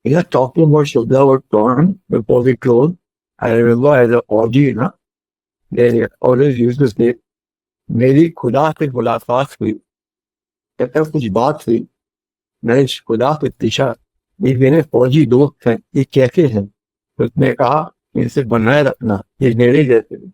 talking about Shubhla was torn before we close. I remember as a OG, they always used to say, मेरी खुदा से मुलाकात हुई, जब कुछ बात हुई, मैंने खुदा से पूछा, ये मेरे फौजी दोस्त हैं, ये कैसे हैं? तो उसने कहा, इनसे बनाए रखना, ये मेरे जैसे हैं।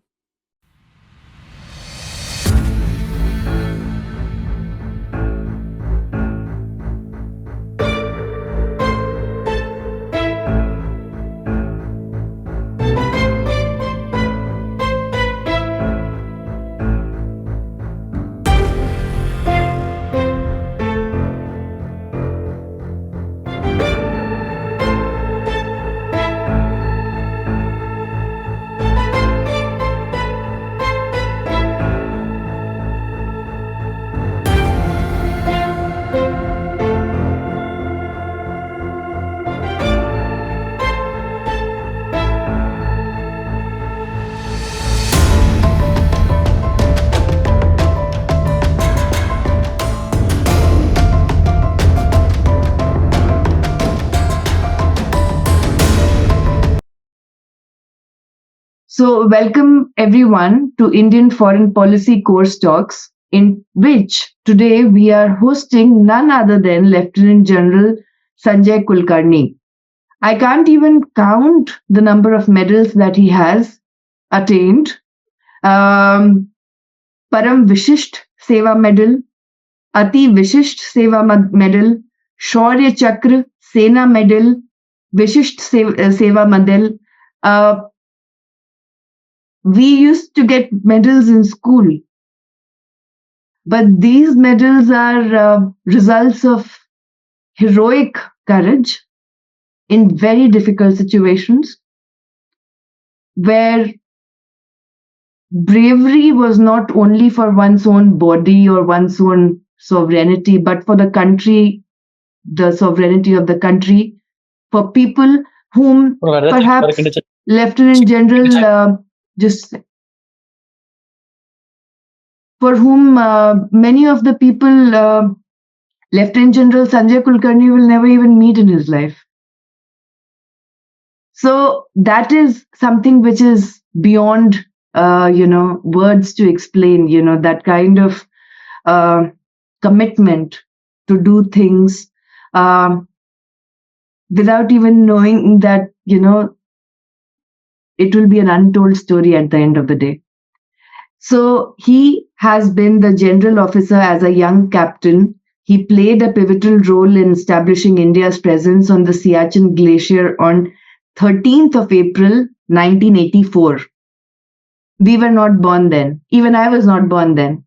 So, welcome everyone to Indian Foreign Policy Course Talks, in which today we are hosting none other than Lieutenant General Sanjay Kulkarni. I can't even count the number of medals that he has attained. Param Vishisht Seva Medal, Ati Vishisht Seva Medal, Shaurya Chakra, Sena Medal, Vishisht Seva Medal. We used to get medals in school, but these medals are results of heroic courage in very difficult situations, where bravery was not only for one's own body or one's own sovereignty, but for the country, the sovereignty of the country, for people whom perhaps Lieutenant General for whom many of the people Lieutenant General Sanjay Kulkarni will never even meet in his life. So that is something which is beyond words to explain, that kind of commitment to do things without even knowing that, it will be an untold story at the end of the day. So he has been the general officer as a young captain. He played a pivotal role in establishing India's presence on the Siachen Glacier on 13th of April, 1984. We were not born then. Even I was not born then.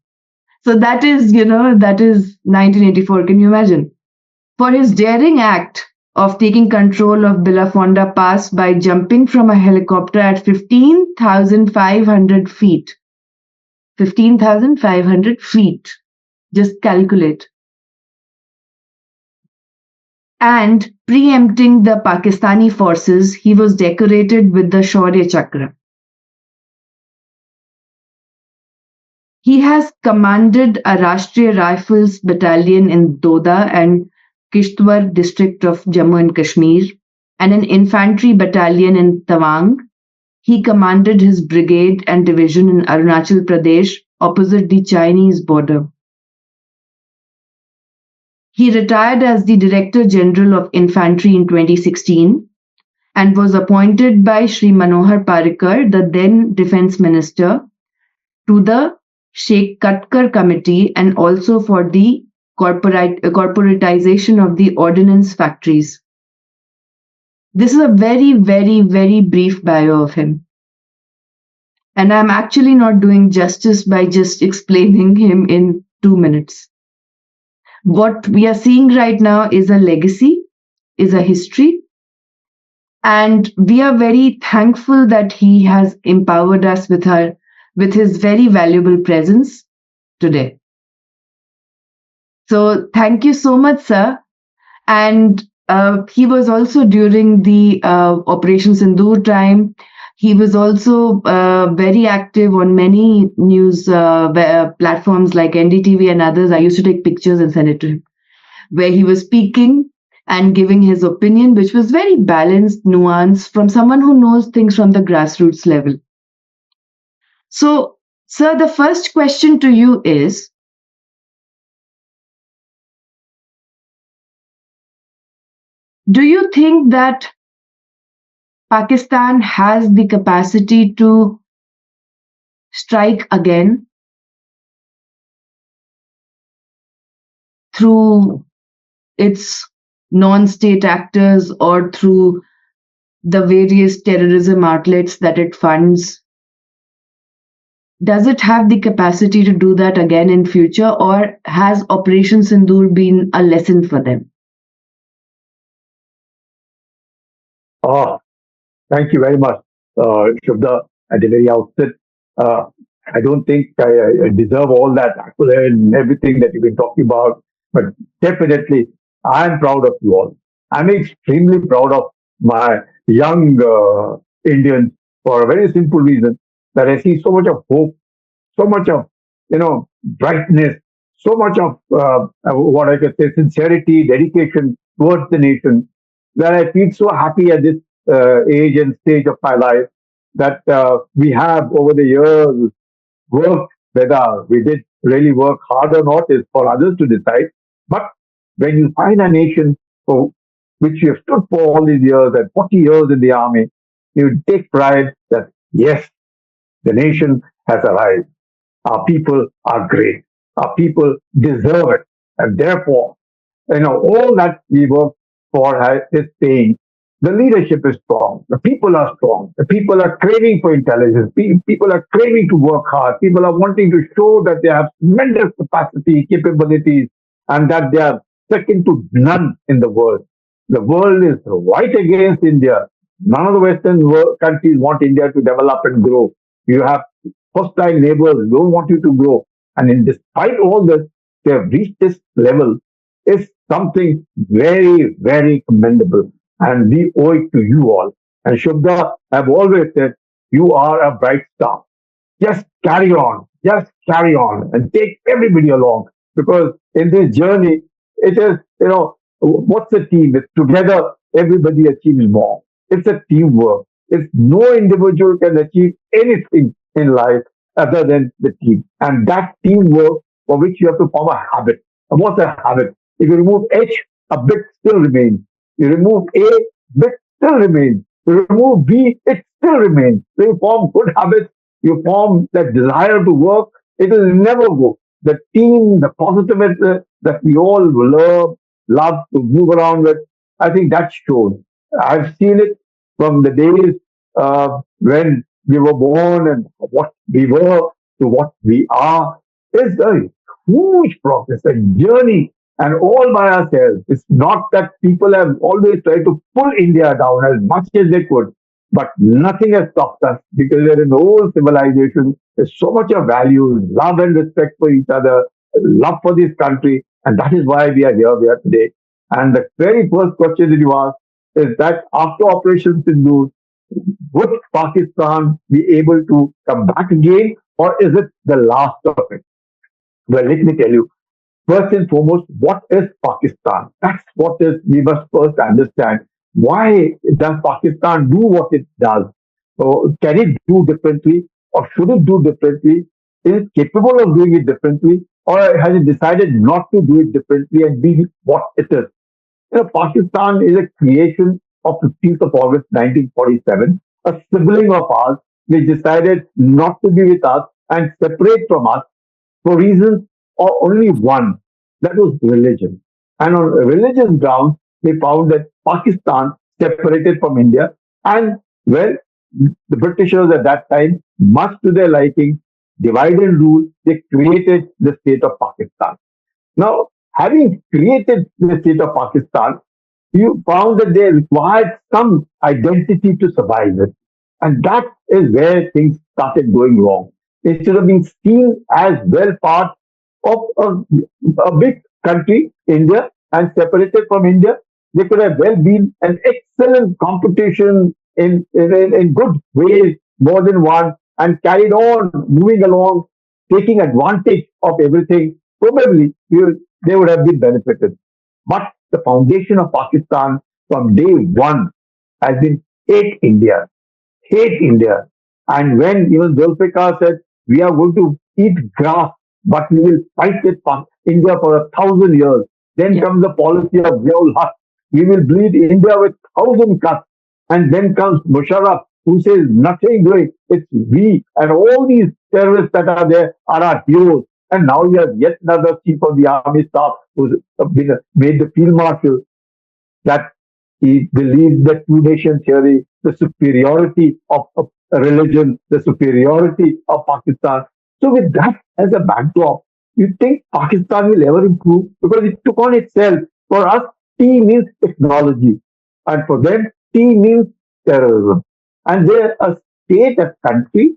So that is 1984. Can you imagine? For his daring act of taking control of Bilafonda Pass by jumping from a helicopter at 15,500 feet. 15,500 feet. Just calculate. And preempting the Pakistani forces, he was decorated with the Shaurya Chakra. He has commanded a Rashtriya Rifles battalion in Doda and Kishtwar district of Jammu and Kashmir, and an infantry battalion in Tawang. He commanded his brigade and division in Arunachal Pradesh opposite the Chinese border. He retired as the Director General of Infantry in 2016 and was appointed by Shri Manohar Parrikar, the then Defence Minister, to the Sheikh Katkar Committee and also for the corporatization of the ordnance factories. This is a very, very, very brief bio of him. And I'm actually not doing justice by just explaining him in 2 minutes. What we are seeing right now is a legacy, is a history. And we are very thankful that he has empowered us with his very valuable presence today. So thank you so much, sir. And he was also during the Operation Sindoor time. He was also very active on many news platforms like NDTV and others. I used to take pictures and send it to him, where he was speaking and giving his opinion, which was very balanced, nuanced, from someone who knows things from the grassroots level. So, sir, the first question to you is, do you think that Pakistan has the capacity to strike again through its non-state actors or through the various terrorism outlets that it funds? Does it have the capacity to do that again in future, or has Operation Sindoor been a lesson for them? Oh, thank you very much, Shubda. At the very outset, uh, I don't think I deserve all that accolade and everything that you've been talking about, but definitely I'm proud of you all. I'm extremely proud of my young Indians for a very simple reason that I see so much of hope, so much of brightness, so much of what I could say sincerity, dedication towards the nation that I feel so happy at this age and stage of my life that we have over the years worked, whether we did really work hard or not is for others to decide. But when you find a nation for which you have stood for all these years and 40 years in the army, you take pride that yes, the nation has arrived. Our people are great. Our people deserve it. And therefore, all that we work for is paying. The leadership is strong. The people are strong. The people are craving for intelligence. People are craving to work hard. People are wanting to show that they have tremendous capacity, capabilities, and that they are second to none in the world. The world is right against India. None of the Western countries want India to develop and grow. You have hostile neighbors who don't want you to grow. And despite all this, they have reached this level is something very, very commendable. And we owe it to you all. And Shubda, I've always said, you are a bright star. Just carry on and take everybody along. Because in this journey, it is, what's a team? It's together, everybody achieves more. It's a teamwork. It's no individual can achieve anything in life other than the team. And that teamwork for which you have to form a habit. And what's a habit? If you remove H, a bit still remains. You remove A, bit still remains. You remove B, it still remains. So you form good habits, you form that desire to work, it will never go. The team, the positiveness that we all love to move around with, I think that shows. I've seen it from the days when we were born and what we were to what we are. It's a huge process, a journey, and all by ourselves. It's not that people have always tried to pull India down as much as they could, but nothing has stopped us because we're an old civilization. There's so much of values, love and respect for each other, love for this country, and that is why we are here, we are today. And the very first question that you asked is that after Operation Sindoor, would Pakistan be able to come back again, or is it the last of it? Well, let me tell you. First and foremost, what is Pakistan? That's what is we must first understand. Why does Pakistan do what it does? So can it do differently, or should it do differently? Is it capable of doing it differently, or has it decided not to do it differently and be what it is? Pakistan is a creation of 15th of August 1947, a sibling of ours which decided not to be with us and separate from us for reasons or only one, that was religion. And on religious grounds, they found that Pakistan separated from India, and well, the Britishers at that time, much to their liking, divide and rule, they created the state of Pakistan. Now, having created the state of Pakistan, you found that they required some identity to survive it. And that is where things started going wrong. Instead of being seen as well part of a big country, India, and separated from India, they could have well been an excellent competition in good ways, more than one, and carried on moving along, taking advantage of everything. Probably they would have been benefited. But the foundation of Pakistan from day one has been hate India, hate India. And when even Zulfikar said, we are going to eat grass, but we will fight with India for 1,000 years. Then Yeah. comes the policy of Ziaul Haq. We will bleed India with 1,000 cuts. And then comes Musharraf, who says nothing doing. It's we and all these terrorists that are there are our heroes. And now you have yet another chief of the army staff who's been made the field marshal that he believes the two nation theory, the superiority of a religion, the superiority of Pakistan. So, with that as a backdrop, you think Pakistan will ever improve? Because it took on itself. For us, T means technology, and for them, T means terrorism. And they're a state, a country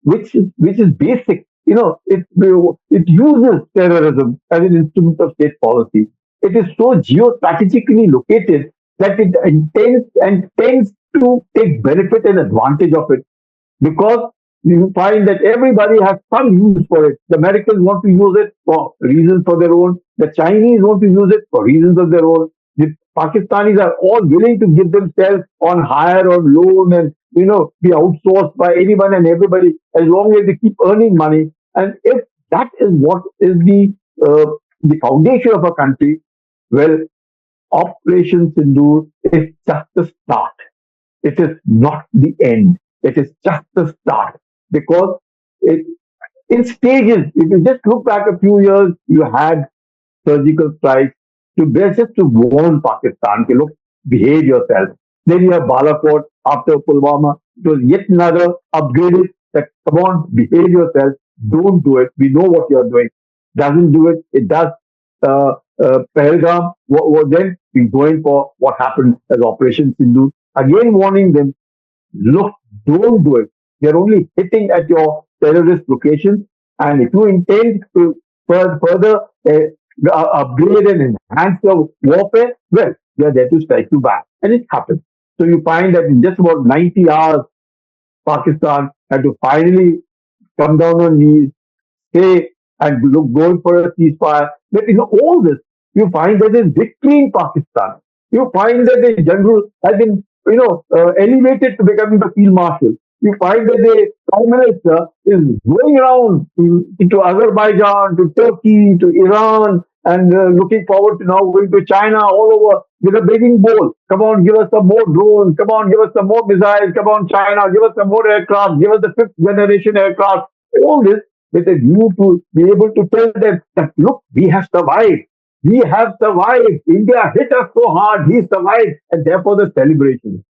which is basic. It uses terrorism as an instrument of state policy. It is so geostrategically located that it intends and tends to take benefit and advantage of it because you find that everybody has some use for it. The Americans want to use it for reasons for their own. The Chinese want to use it for reasons of their own. The Pakistanis are all willing to give themselves on hire or loan and be outsourced by anyone and everybody as long as they keep earning money. And if that is what is the foundation of a country, well, Operation Sindoor is just the start. It is not the end. It is just the start because it in stages. If you just look back a few years, you had surgical strikes just to warn Pakistan, look, behave yourself. Then you have Balakot after Pulwama. It was yet another upgraded that come on, behave yourself. Don't do it. We know what you're doing. Doesn't do it. It does. Pahalgam. Then we going for what happened as Operation Sindoor. Again, warning them. Look, don't do it. They're only hitting at your terrorist locations. And if you intend to further upgrade and enhance your warfare, well, they're there to strike you back. And it happened. So you find that in just about 90 hours, Pakistan had to finally come down on knees, say, and look, going for a ceasefire. But in all this, you find that there's victory in Pakistan. You find that the general has been, elevated to becoming the field marshal. You find that the prime minister is going around to Azerbaijan, to Turkey, to Iran, and looking forward to now going to China all over with a begging bowl. Come on, give us some more drones. Come on, give us some more missiles. Come on, China, give us some more aircraft. Give us the fifth generation aircraft. All this with a view to be able to tell them that, look, we have survived. We have survived. India hit us so hard. We survived. And therefore the celebration.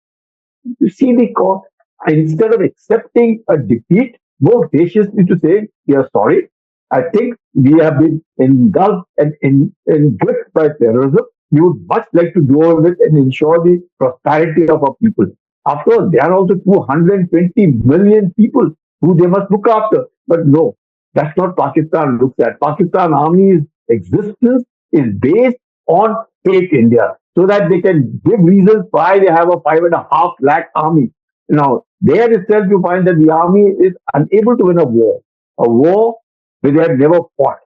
You see the court, instead of accepting a defeat, more graciously to say, we are sorry. I think we have been engulfed and engulfed by terrorism. We would much like to deal with and ensure the prosperity of our people. After all, there are also 220 million people who they must look after. But no, that's not Pakistan looks at. Pakistan Army's existence is based on hate India, so that they can give reasons why they have a 5.5 lakh army. Now, there itself you find that the army is unable to win a war which they have never fought.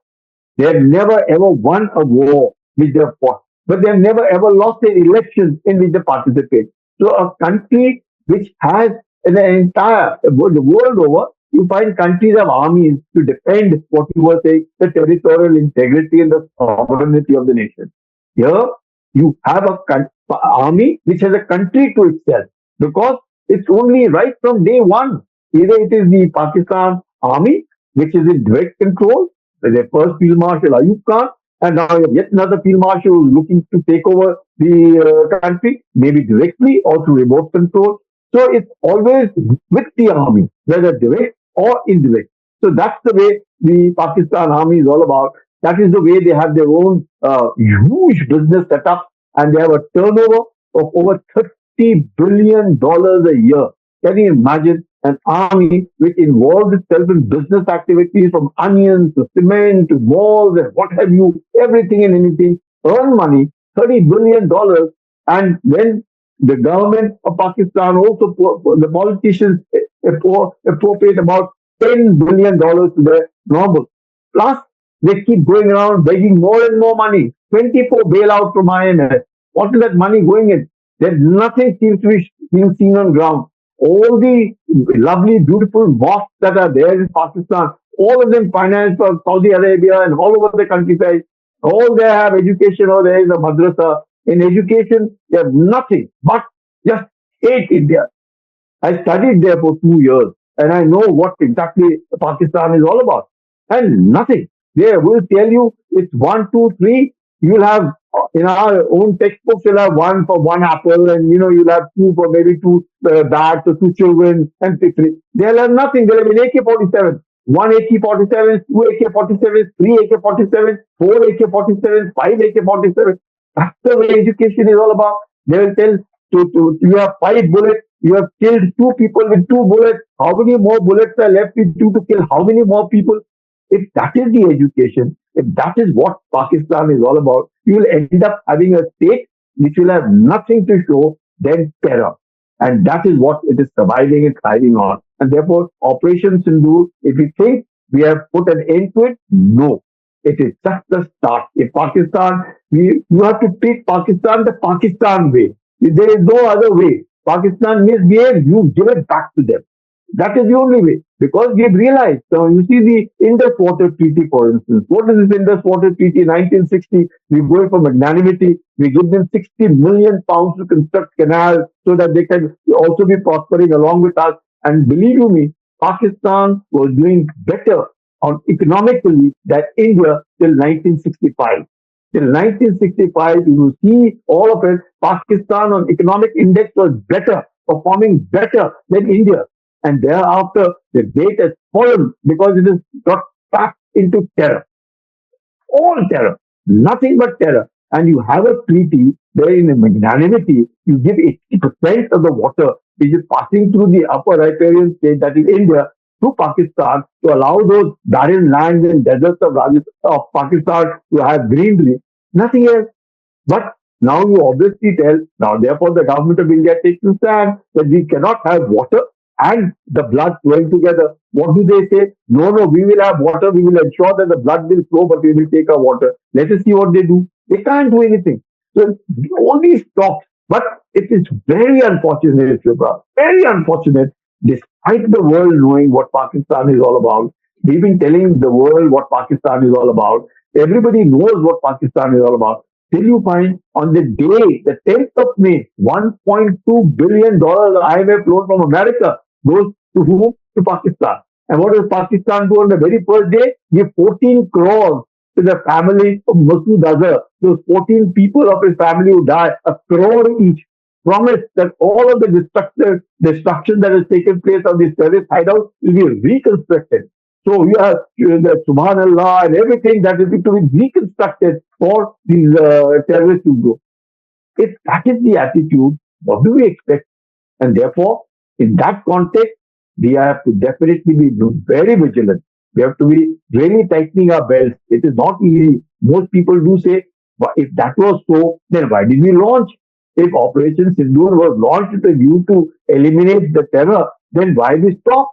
They have never ever won a war which they have fought, but they have never ever lost an election in which they participate. So, a country which has the entire the world over, you find countries have armies to defend what you were saying, the territorial integrity and the sovereignty of the nation. Here, you have a army which has a country to itself because it's only right from day one. Either it is the Pakistan army, which is in direct control, the first field marshal Ayub Khan, and now you have yet another field marshal who is looking to take over the country, maybe directly or through remote control. So it's always with the army, whether direct or indirect. So that's the way the Pakistan army is all about. That is the way they have their own huge business set up, and they have a turnover of over $30 billion a year. Can you imagine an army which involves itself in business activities from onions to cement to malls and what have you, everything and anything, earn money, $30 billion, and then the government of Pakistan also, the politicians appropriate about $10 billion to their normal. Plus, they keep going around begging more and more money. 24 bailout from IMF. What is that money going in? There's nothing seems to be being seen on ground. All the lovely, beautiful mosques that are there in Pakistan, all of them financed by Saudi Arabia and all over the countryside. All they have education, or there is a madrasa. In education, they have nothing but just hate India. I studied there for 2 years and I know what exactly Pakistan is all about. And nothing. They will tell you it's one, two, three. You'll have in our own textbooks, you'll have one for one apple, and you'll have two for maybe two bats or two children, and three. They'll have nothing. They'll have an AK-47. One AK-47, two AK-47, three AK-47, four AK-47, five AK-47. That's the way education is all about. They will tell you have five bullets, you have killed two people with two bullets. How many more bullets are left with you to kill how many more people? If that is the education, if that is what Pakistan is all about, you will end up having a state which will have nothing to show than terror. And that is what it is surviving and thriving on. And therefore, Operation Sindoor, if you think we have put an end to it, no. It is just the start. If Pakistan, you have to take Pakistan the Pakistan way. There is no other way. Pakistan misbehaves, you give it back to them. That is the only way. Because we've realized, so you see the Indus Water Treaty, for instance. What is this Indus Water Treaty? 1960, we go for magnanimity. We give them 60 million pounds to construct canals so that they can also be prospering along with us. And believe you me, Pakistan was doing better on economically than India till 1965. Till 1965, you will see all of it. Pakistan on economic index was better, performing better than India. And thereafter, the date has fallen because it has got trapped into terror. All terror, nothing but terror. And you have a treaty where in a magnanimity, you give 80% of the water which is passing through the upper riparian state, that is India, to Pakistan to allow those barren lands and deserts of Pakistan to have greenery. Nothing else. But now you obviously tell, now therefore the government of India takes to stand that we cannot have water and the blood flowing together. What do they say? No, no, we will have water, we will ensure that the blood will flow, but we will take our water. Let us see what they do. They can't do anything. So all these talks, but it is very unfortunate, Shubha, very unfortunate, despite the world knowing what Pakistan is all about. We've been telling the world what Pakistan is all about. Everybody knows what Pakistan is all about. Till you find on the day, the 10th of May, $1.2 billion IMF loan from America goes to whom? To Pakistan. And what does Pakistan do on the very first day? Give 14 crores to the family of Masood Azhar. Those 14 people of his family who died, a crore each. Promise that all of the destruction that has taken place on this terrorist hideout will be reconstructed. So you have the Subhanallah and everything that is to be reconstructed for these terrorists to go. If that is the attitude, what do we expect? And therefore, in that context, we have to definitely be very vigilant. We have to be really tightening our belts. It is not easy. Most people do say, but if that was so, then why did we launch? If Operation Sindoor was launched with a view to eliminate the terror, then why we stop?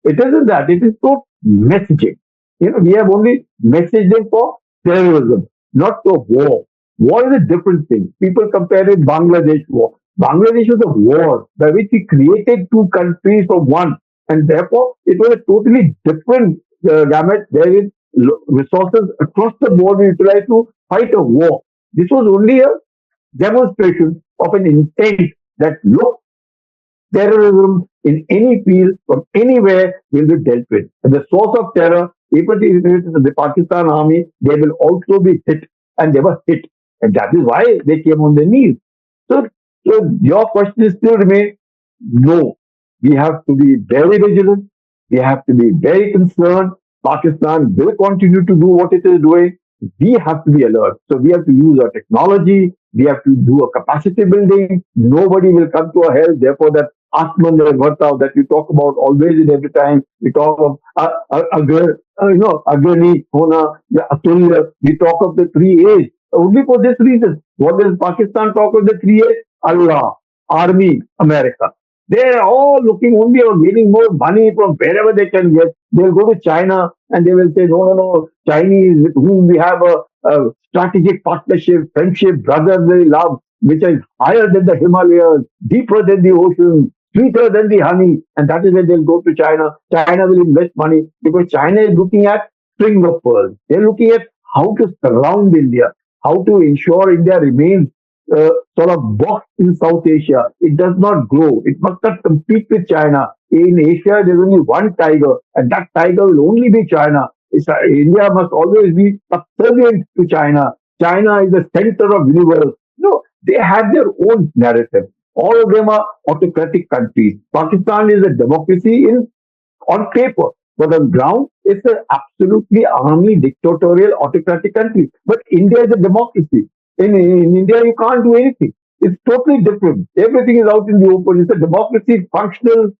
It isn't that. It is so messaging. We have only messaged them for terrorism, not for war. War is a different thing. People compare it Bangladesh war. Bangladesh was a war by which we created two countries from one, and therefore it was a totally different gamut. There is resources across the board utilized to fight a war. This was only a demonstration of an intent that look, terrorism in any field from anywhere will be dealt with. And the source of terror, even if it is the Pakistan army, they will also be hit, and they were hit. And that is why they came on their knees. So your question still remains, no. We have to be very vigilant. We have to be very concerned. Pakistan will continue to do what it is doing. We have to be alert. So we have to use our technology. We have to do a capacity building. Nobody will come to our help. Therefore, that Atmanirbharta that we talk about always and every time, we talk of Agrani, Hona, Atulya. We talk of the three A's. Only for this reason. What does Pakistan talk of the three A's? Allah, Army, America. They are all looking only on getting more money from wherever they can get. They'll go to China and they will say, no, Chinese with whom we have a strategic partnership, friendship, brotherly love, which is higher than the Himalayas, deeper than the ocean, sweeter than the honey. And that is when they'll go to China. China will invest money because China is looking at string of pearls. They're looking at how to surround India, how to ensure India remains sort of boxed in South Asia. It does not grow. It must not compete with China. In Asia, there's only one tiger, and that tiger will only be China. India must always be subservient to China. China is the center of universe. No, they have their own narrative. All of them are autocratic countries. Pakistan is a democracy in on paper, but on ground, it's an absolutely army dictatorial autocratic country. But India is a democracy. In India, you can't do anything. It's totally different. Everything is out in the open. It's a democracy, functional,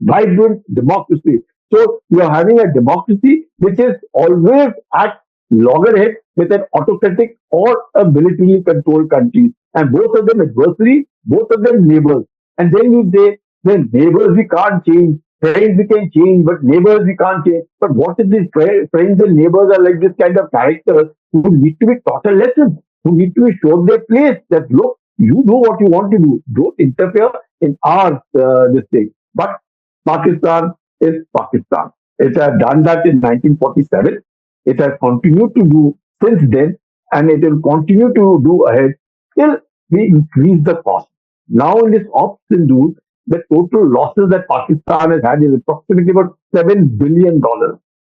vibrant democracy. So you are having a democracy which is always at loggerhead with an autocratic or a militarily controlled country. And both of them adversary, both of them neighbors. And then you say, then neighbors we can't change, friends we can change, but neighbors we can't change. But what if these friends and neighbors are like this kind of characters who need to be taught a lesson, who need to be shown their place that look, you do what you want to do. Don't interfere in our this thing. But Pakistan is Pakistan. It has done that in 1947. It has continued to do since then, and it will continue to do ahead till we increase the cost. Now, in this Op Sindoor, the total losses that Pakistan has had is approximately about $7 billion.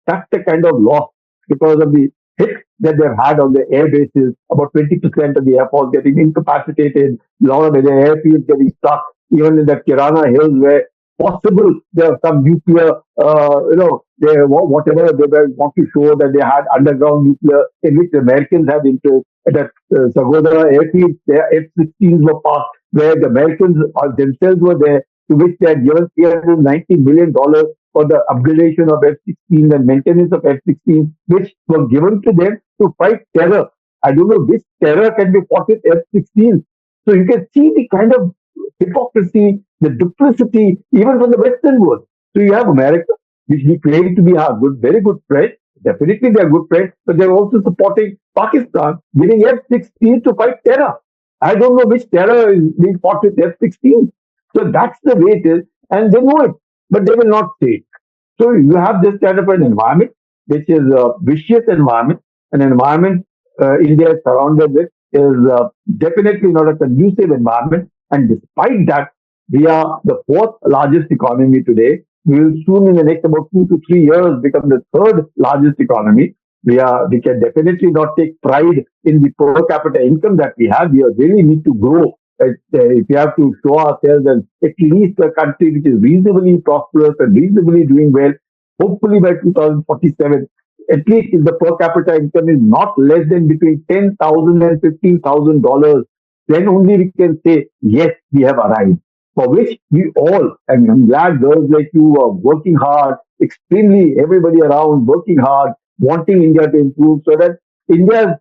That's the kind of loss because of the hit that they've had on the air bases. About 20% of the air force getting incapacitated, a lot of the airfields getting stuck, even in the Kirana Hills where possible there are some nuclear, whatever they want to show that they had underground nuclear in which the Americans had interest. At that Sagodara airfield, their F-16s were parked where the Americans themselves were there, to which they had given $390 million for the upgradation of F-16 and maintenance of F-16, which were given to them to fight terror. I don't know which terror can be fought with F-16. So you can see the kind of hypocrisy, the duplicity, even from the Western world. So you have America, which we claim to be our good, very good friend. Definitely they are good friends, but they're also supporting Pakistan, giving F-16 to fight terror. I don't know which terror is being fought with F-16. So that's the way it is, and they know it, but they will not say it. So you have this kind of an environment, which is a vicious environment, an environment India is surrounded with is definitely not a conducive environment. And despite that, we are the fourth largest economy today. We will soon, in the next about 2 to 3 years, become the third largest economy. We can definitely not take pride in the per capita income that we have. We really need to grow. If we have to show ourselves as at least a country which is reasonably prosperous and reasonably doing well, hopefully by 2047, at least if the per capita income is not less than between $10,000 and $15,000, then only we can say, yes, we have arrived. For which we all, and I'm glad girls like you are working hard, extremely everybody around working hard, wanting India to improve so that India's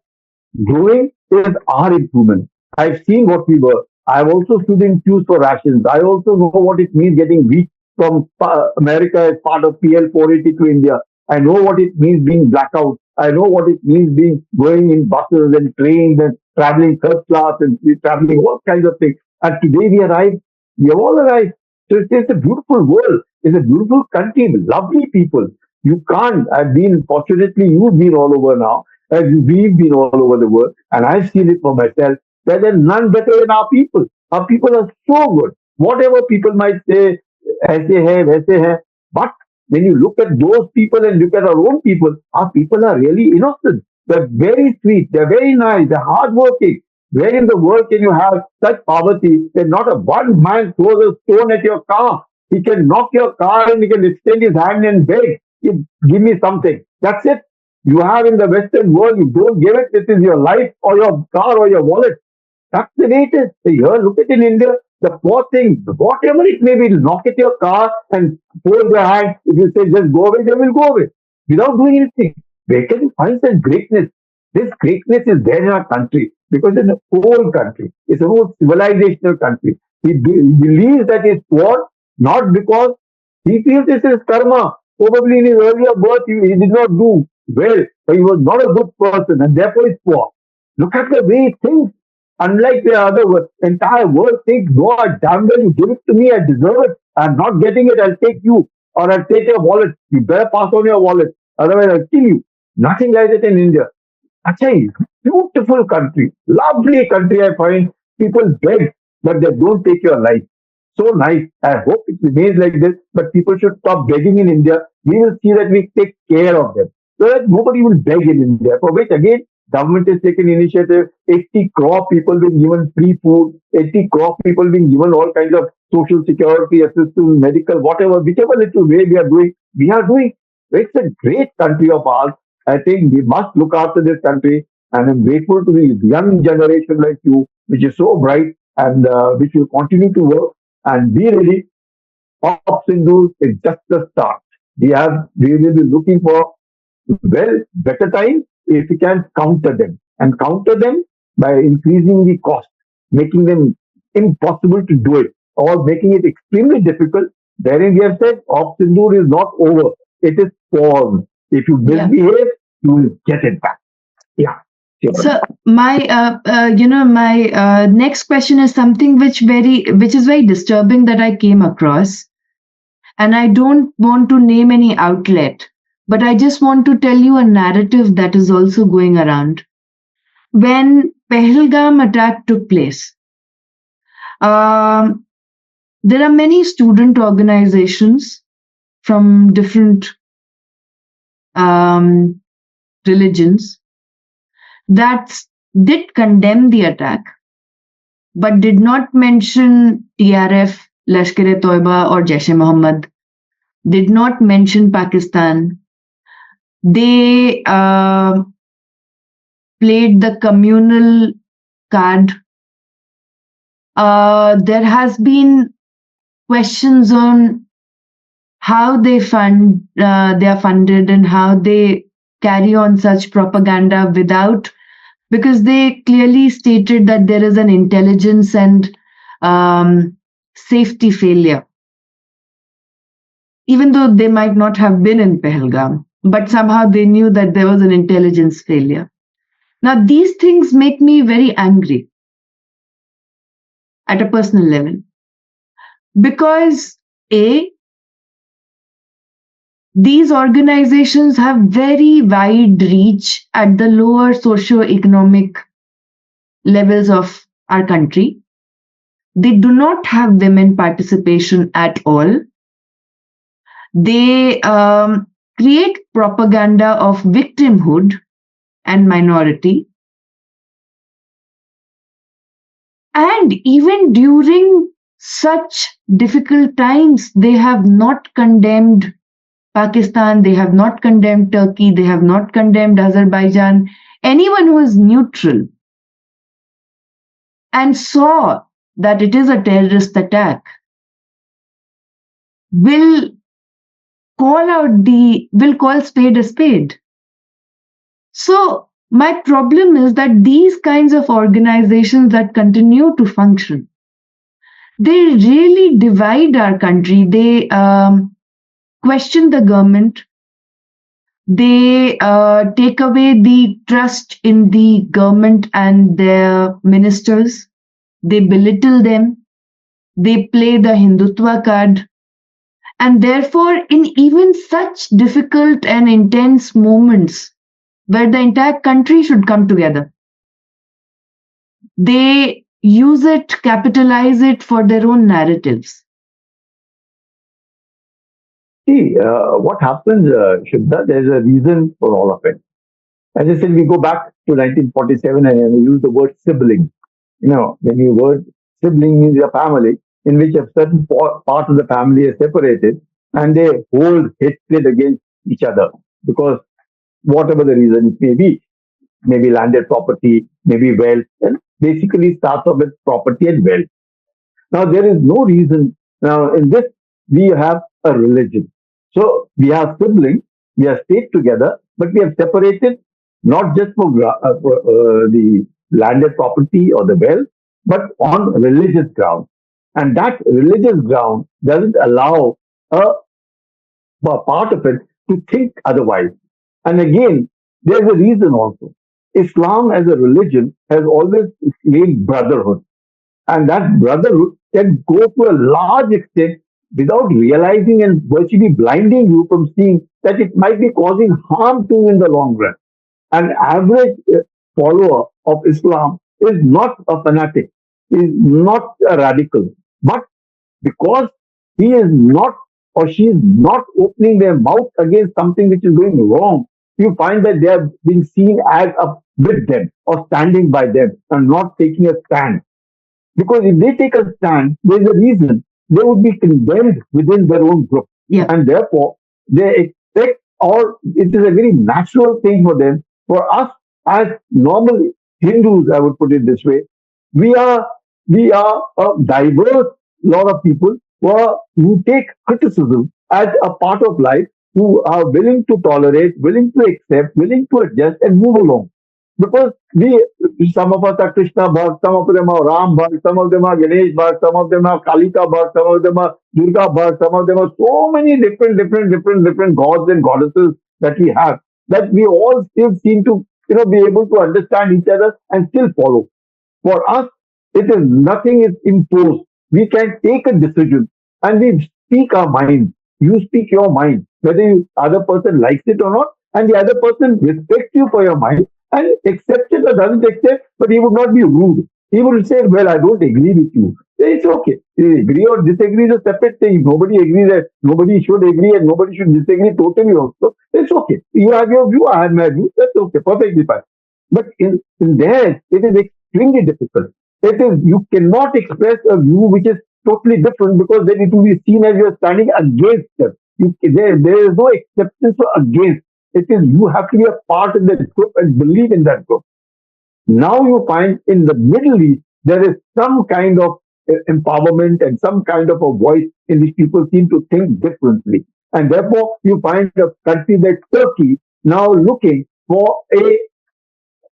growing is our improvement. I've seen what we were. I've also stood in queues for rations. I also know what it means getting wheat from America as part of PL 480 to India. I know what it means being blackout. I know what it means being going in buses and trains and traveling third class and traveling all kinds of things. And today we arrived. We have all arrived. So it's a beautiful world. It's a beautiful country with lovely people. You can't. Fortunately, you've been all over now. We've been all over the world. And I've seen it for myself. That there's none better than our people. Our people are so good. Whatever people might say, aise hai, waise hai. But when you look at those people and look at our people are really innocent. They're very sweet. They're very nice. They're hardworking. Where in the world can you have such poverty that not a one man throws a stone at your car? He can knock your car and he can extend his hand and beg, give me something. That's it. You have in the Western world, you don't give it, it is your life or your car or your wallet. That's the way it is. So here, look at in India, the poor thing, whatever it may be, knock at your car and hold your hand. If you say just go away, they will go away without doing anything. Where can you find such greatness? This greatness is there in our country because it's an old country. It's an old civilizational country. He believes that he's poor not because he feels this is karma. Probably in his earlier birth he did not do well, but he was not a good person and therefore he's poor. Look at the way he thinks. Unlike the other entire world thinks, go damn well, you give it to me, I deserve it. I'm not getting it, I'll take you. Or I'll take your wallet. You better pass on your wallet. Otherwise, I'll kill you. Nothing like that in India. Achai, beautiful country, lovely country. I find people beg, but they don't take your life. So nice. I hope it remains like this, but people should stop begging in India. We will see that we take care of them. So that nobody will beg in India, for which again, government has taken initiative. 80 crore people being given free food, 80 crore people being given all kinds of social security assistance, medical, whatever, whichever little way we are doing, we are doing. It's a great country of ours. I think we must look after this country, and I'm grateful to the young generation like you, which is so bright and which will continue to work and be ready. Ops Sindoor is just the start. We will be looking for better times if we can counter them and counter them by increasing the cost, making them impossible to do it or making it extremely difficult. Therein we have said Ops Sindoor is not over. It is paused. If you Yeah. misbehave, you will get it back. Yeah. Sure. So my next question is something which is very disturbing that I came across, and I don't want to name any outlet, but I just want to tell you a narrative that is also going around. When Pahalgam attack took place, um, there are many student organizations from different um, religions that did condemn the attack, but did not mention TRF, Lashkar-e-Toiba, or Jaish-e-Mohammed, did not mention Pakistan. They played the communal card. There has been questions on how they are funded and how they carry on such propaganda because they clearly stated that there is an intelligence and safety failure, even though they might not have been in Pahalgam, but somehow they knew that there was an intelligence failure. Now, these things make me very angry at a personal level because these organizations have very wide reach at the lower socio-economic levels of our country. They do not have women participation at all. They create propaganda of victimhood and minority. And even during such difficult times, they have not condemned Pakistan, they have not condemned Turkey, they have not condemned Azerbaijan, anyone who is neutral and saw that it is a terrorist attack will call spade a spade. So my problem is that these kinds of organizations that continue to function, they really divide our country. They question the government. They take away the trust in the government and their ministers. They belittle them. They play the Hindutva card. And therefore, in even such difficult and intense moments where the entire country should come together, they use it, capitalize it for their own narratives. See, what happens, Shubha, there's a reason for all of it. As I said, we go back to 1947 and we use the word sibling. When you word sibling means a family in which a certain part of the family is separated and they hold hatred against each other because whatever the reason it may be, maybe landed property, maybe wealth, and basically starts off with property and wealth. Now, there is no reason. Now, in this, we have a religion. So, we have siblings, we have stayed together, but we have separated not just for the landed property or the wealth, but on religious ground. And that religious ground doesn't allow a part of it to think otherwise. And again, there's a reason also. Islam as a religion has always claimed brotherhood. And that brotherhood can go to a large extent without realizing and virtually blinding you from seeing that it might be causing harm to you in the long run. An average follower of Islam is not a fanatic, is not a radical, but because he is not or she is not opening their mouth against something which is going wrong, you find that they are being seen as up with them or standing by them and not taking a stand. Because if they take a stand, there's a reason they would be condemned within their own group. Yeah. And therefore, they expect, or it is a very natural thing for them. For us, as normal Hindus, I would put it this way, we are we are a diverse lot of people who take criticism as a part of life, who are willing to tolerate, willing to accept, willing to adjust and move along. Because some of us are Krishna Bhakt, some of them are Ram Bhakt, some of them are Ganesh Bhakt, some of them are Kalika Bhakt, some of them are Durga Bhakt, some of them are so many different gods and goddesses that we have, that we all still seem to, be able to understand each other and still follow. For us, it is nothing is imposed. We can take a decision and we speak our mind. You speak your mind, whether the other person likes it or not, and the other person respects you for your mind and accepts it or doesn't accept, but he would not be rude. He would say, well, I don't agree with you. It's okay. Agree or disagree is a separate thing. Nobody agrees that nobody should agree and nobody should disagree totally also. It's okay. You have your view, I have my view. That's okay. Perfectly fine. But in there, it is extremely difficult. It is, you cannot express a view which is totally different, because then it will be seen as you're standing against them. There is no acceptance for against. It is, you have to be a part of that group and believe in that group. Now you find in the Middle East, there is some kind of empowerment and some kind of a voice in which people seem to think differently. And therefore, you find a country like Turkey now looking for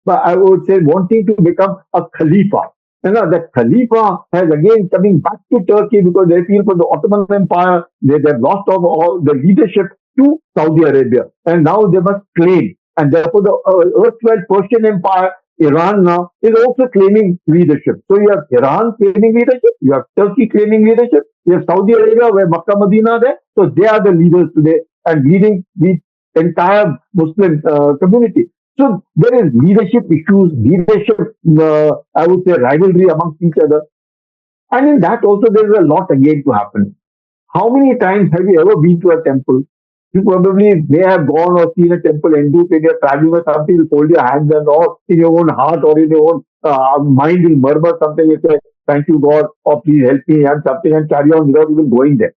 I would say, wanting to become a Khalifa. That Khalifa has again coming back to Turkey because they feel for the Ottoman Empire, they've lost all the leadership to Saudi Arabia. And now they must claim. And therefore, the erstwhile Persian Empire, Iran now, is also claiming leadership. So you have Iran claiming leadership, you have Turkey claiming leadership, you have Saudi Arabia, where Makkah, Medina are there. So they are the leaders today and leading the entire Muslim community. So there is leadership issues, leadership, I would say, rivalry amongst each other. And in that also, there is a lot again to happen. How many times have you ever been to a temple? You probably may have gone or seen a temple and do when you're traveling or something, you fold your hands and or in your own heart or in your own mind, you'll murmur something, you say, thank you God, or please help me and something, and carry on without even going there.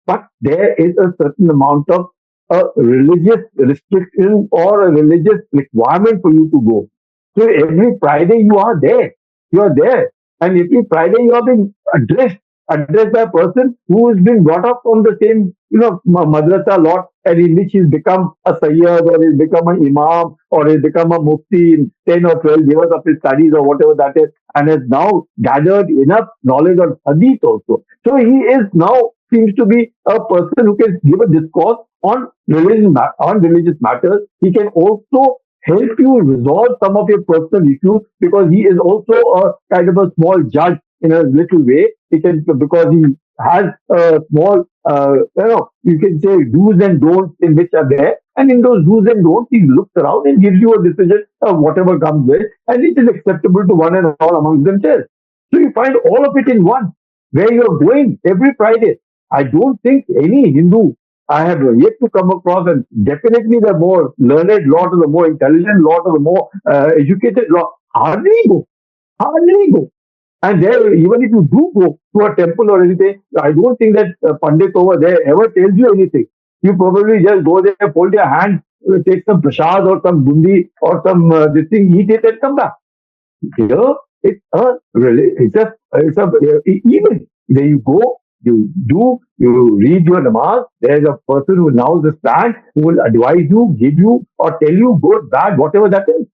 But there is a certain amount of a religious restriction or a religious requirement for you to go. So every Friday you are there. You are there. And every Friday you are being addressed by a person who has been brought up from the same, madrasa lot, and in which he's become a sayyid or he's become an imam or he's become a mufti in 10 or 12 years of his studies or whatever that is, and has now gathered enough knowledge on hadith also. So he is now seems to be a person who can give a discourse on religious matters. He can also help you resolve some of your personal issues, because he is also a kind of a small judge in a little way. He can, because he has a small, you can say do's and don'ts in which are there. And in those do's and don'ts, he looks around and gives you a decision of whatever comes with, and it is acceptable to one and all amongst themselves. So you find all of it in one, where you are going every Friday. I don't think any Hindu I have yet to come across, and definitely the more learned lot or the more intelligent lot or the more educated lot, hardly go. And there, even if you do go to a temple or anything, I don't think that Pandit over there ever tells you anything. You probably just go there, fold your hand, take some prasad or some bundi or some this thing, eat it and come back. Here, even there you go, you read your namaz. There's a person who knows the stand, who will advise you, give you, or tell you good, bad, whatever that is.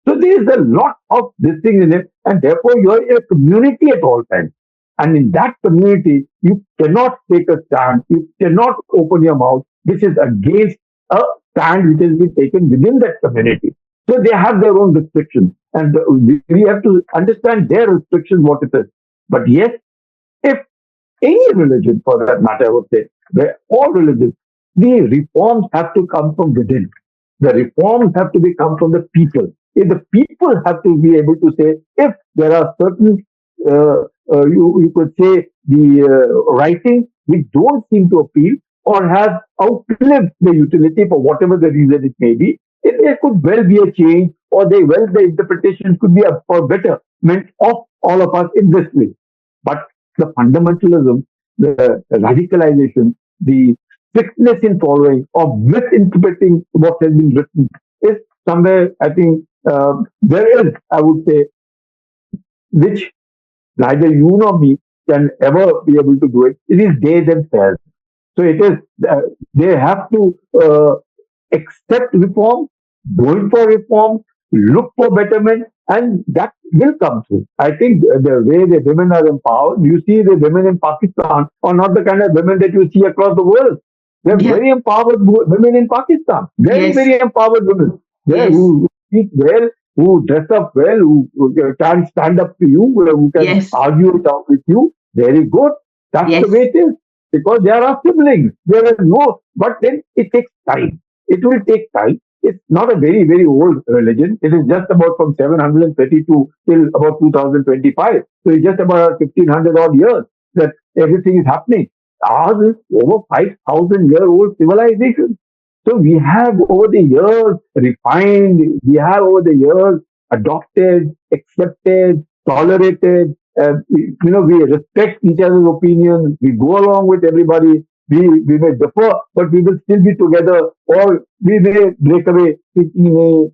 So there is a lot of this thing in it, and therefore you are in a community at all times. And in that community, you cannot take a stand, you cannot open your mouth, which is against a stand which has been taken within that community. So they have their own restrictions, and we have to understand their restrictions, what it is. But yes, if any religion for that matter, I would say, where all religions, the reforms have to come from within. The reforms have to be come from the people. If the people have to be able to say, if there are certain, you could say, the writings which don't seem to appeal or have outlived the utility for whatever the reason it may be, there could well be a change, or the interpretation could be for betterment of all of us in this way. But the fundamentalism, the radicalization, the strictness in following or misinterpreting what has been written is somewhere, I think, there is, I would say, which neither you nor me can ever be able to do it. It is they themselves. So it is, they have to accept reform, going for reform, look for betterment, and that will come through. I think the way the women are empowered, you see the women in Pakistan are not the kind of women that you see across the world. They're Yeah. very empowered women in Pakistan. Very, Yes. very empowered women. Yes. Who speak well, who dress up well, who can stand up to you, who can Yes. argue it out with you. Very good. That's the Yes. way it is. Because there are siblings. There is no, but then it takes time. It will take time. It's not a very, very old religion. It is just about from 732 till about 2025. So it's just about 1500 odd years that everything is happening. Ours is over 5,000-year-old civilization. So we have over the years refined, we have over the years adopted, accepted, tolerated. We respect each other's opinions. We go along with everybody. We may differ, but we will still be together. Or we may break away thinking,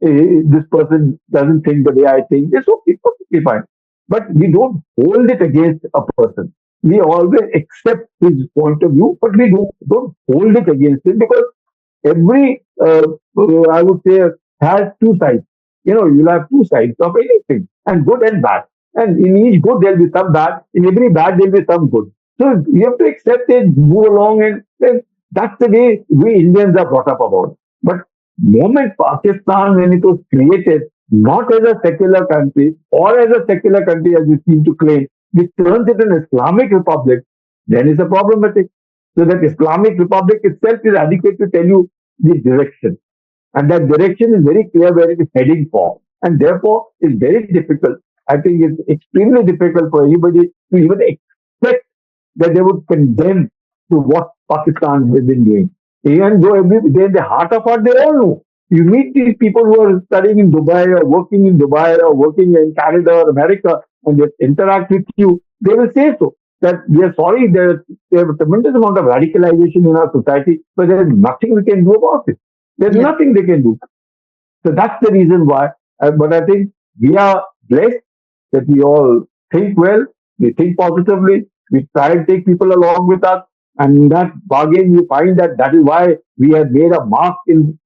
this person doesn't think the way I think. It's okay, perfectly fine. But we don't hold it against a person. We always accept his point of view, but we don't hold it against him, because every, I would say, has two sides. You'll have two sides of anything, and good and bad. And in each good, there'll be some bad. In every bad, there'll be some good. So you have to accept it, move along, and then that's the way we Indians are brought up about. But moment Pakistan, when it was created, not as a secular country or as a secular country as we seem to claim, which turns it an Islamic republic, then it's a problematic. So that Islamic republic itself is adequate to tell you the direction. And that direction is very clear where it is heading for. And therefore, it's very difficult. I think it's extremely difficult for anybody to even expect that they would condemn to what Pakistan has been doing. Even though in the heart of heart, they all know. You meet these people who are studying in Dubai or working in Dubai or working in Canada or America, and they interact with you, they will say so. That we are sorry, there's a tremendous amount of radicalization in our society, but there is nothing we can do about it. There's nothing they can do. So that's the reason why. But I think we are blessed that we all think well, we think positively, we try and take people along with us. And in that bargain, you find that is why we have made a mark in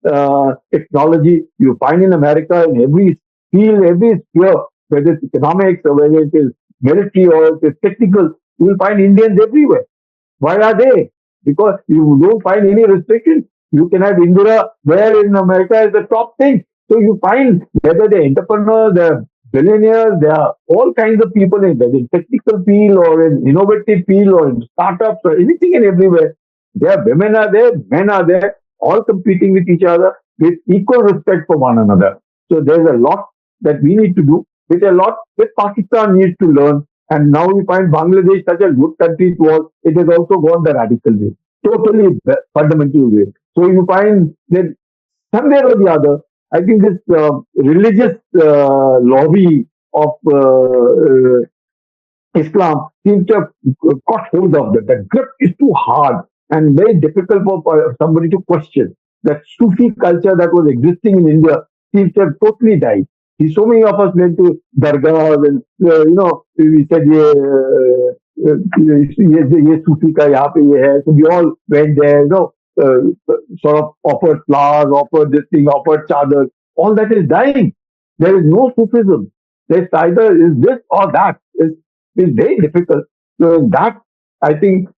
technology. You find in America, in every field, every sphere, whether it's economics or whether it is military or it is technical, you will find Indians everywhere. Why are they? Because you don't find any restrictions. You can have Indira, where in America is the top thing. So you find whether they're entrepreneurs, they're billionaires, there are all kinds of people in whether in technical field or in innovative field or in startups or anything and everywhere. There women are there, men are there, all competing with each other with equal respect for one another. So there's a lot that we need to do, with a lot that Pakistan needs to learn. And now we find Bangladesh such a good country it was, it has also gone the radical way, totally fundamental way. So you find that somewhere or the other, I think this religious lobby of Islam seems to have got hold of that. The grip is too hard and very difficult for somebody to question. That Sufi culture that was existing in India seems to have totally died. So many of us went to dargahs and, we said, ye Sufi ka yahan pe ye hai. So we all went there, sort of offered flowers, offered this thing, offered chadar. All that is dying. There is no Sufism. There's either is this or that. It's very difficult. So in that, I think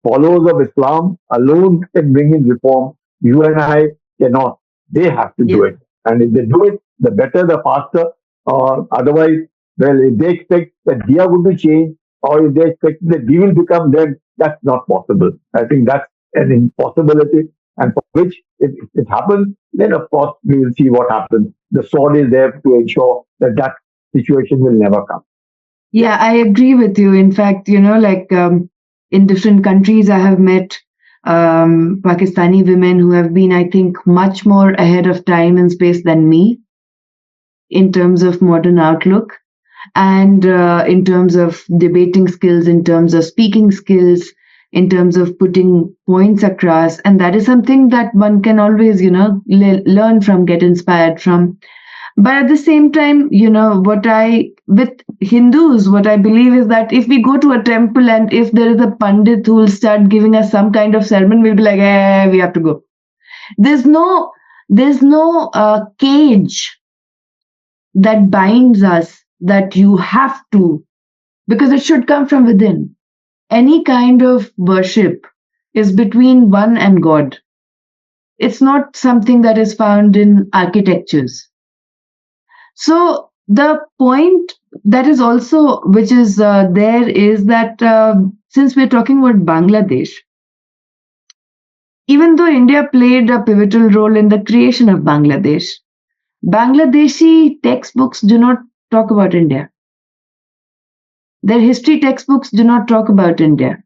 followers of Islam alone can bring in reform. You and I cannot. They have to do Yeah. it. And if they do it, the better, the faster. Otherwise, well, if they expect that we are going to change, or if they expect that we will become them, that's not possible. I think that's an impossibility. And for which, if it happens, then of course we will see what happens. The sword is there to ensure that that situation will never come. Yeah. Yeah, I agree with you. In fact, in different countries, I have met Pakistani women who have been, I think, much more ahead of time and space than me in terms of modern outlook and in terms of debating skills, in terms of speaking skills, in terms of putting points across. And that is something that one can always, learn from, get inspired from. But at the same time, with Hindus, what I believe is that if we go to a temple and if there is a pandit who will start giving us some kind of sermon, we'll be like, we have to go. There's no, there's no cage that binds us that you have to, because it should come from within. Any kind of worship is between one and God. It's not something that is found in architectures. So the point that is also, which is there, is that since we're talking about Bangladesh, even though India played a pivotal role in the creation of Bangladesh, Bangladeshi textbooks do not talk about India. Their history textbooks do not talk about India.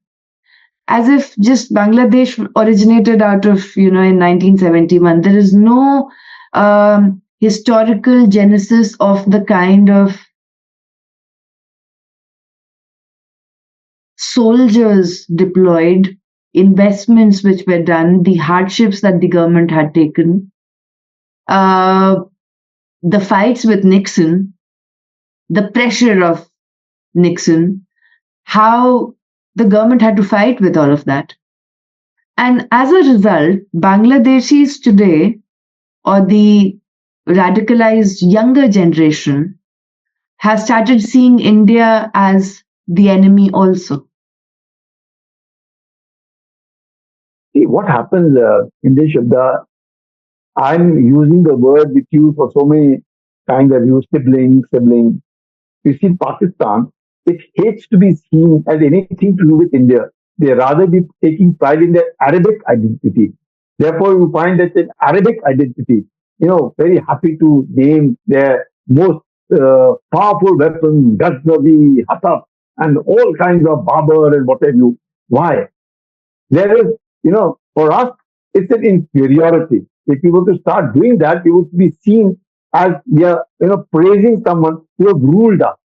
As if just Bangladesh originated out of, in 1971. There is no historical genesis of the kind of soldiers deployed, investments which were done, the hardships that the government had taken, the fights with Nixon, the pressure of Nixon, how the government had to fight with all of that. And as a result, Bangladeshis today, or the radicalized younger generation, has started seeing India as the enemy also. See, what happens in this Shabda, I'm using the word with you for so many times. I've used sibling. You see, Pakistan, it hates to be seen as anything to do with India. They rather be taking pride in their Arabic identity. Therefore, you find that an Arabic identity, very happy to name their most powerful weapon, Ghaznavi, Hatab, and all kinds of Babur and what have you. Why? There is, for us, it's an inferiority. If we were to start doing that, we would be seen as we are, praising someone who have ruled us.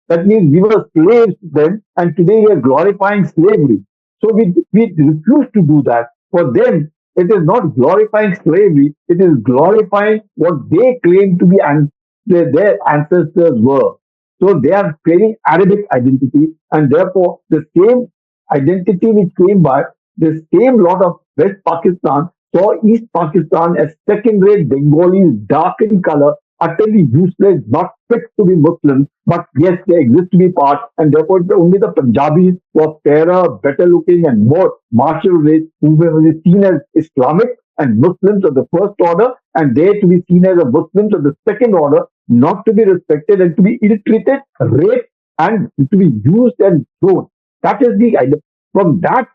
That means we were slaves to them, and today we are glorifying slavery. So we refuse to do that. For them, it is not glorifying slavery, it is glorifying what they claim to be and their ancestors were. So they are creating Arabic identity, and therefore the same identity which came by the same lot of West Pakistan saw East Pakistan as second-rate Bengalis, dark in color, utterly useless, not fit to be Muslims, but yes, they exist to be part, and therefore only the Punjabis who are fairer, better looking, and more martial race who were seen as Islamic and Muslims of the first order, and they to be seen as a Muslims of the second order, not to be respected and to be ill-treated, raped, and to be used and thrown. That is the idea. From that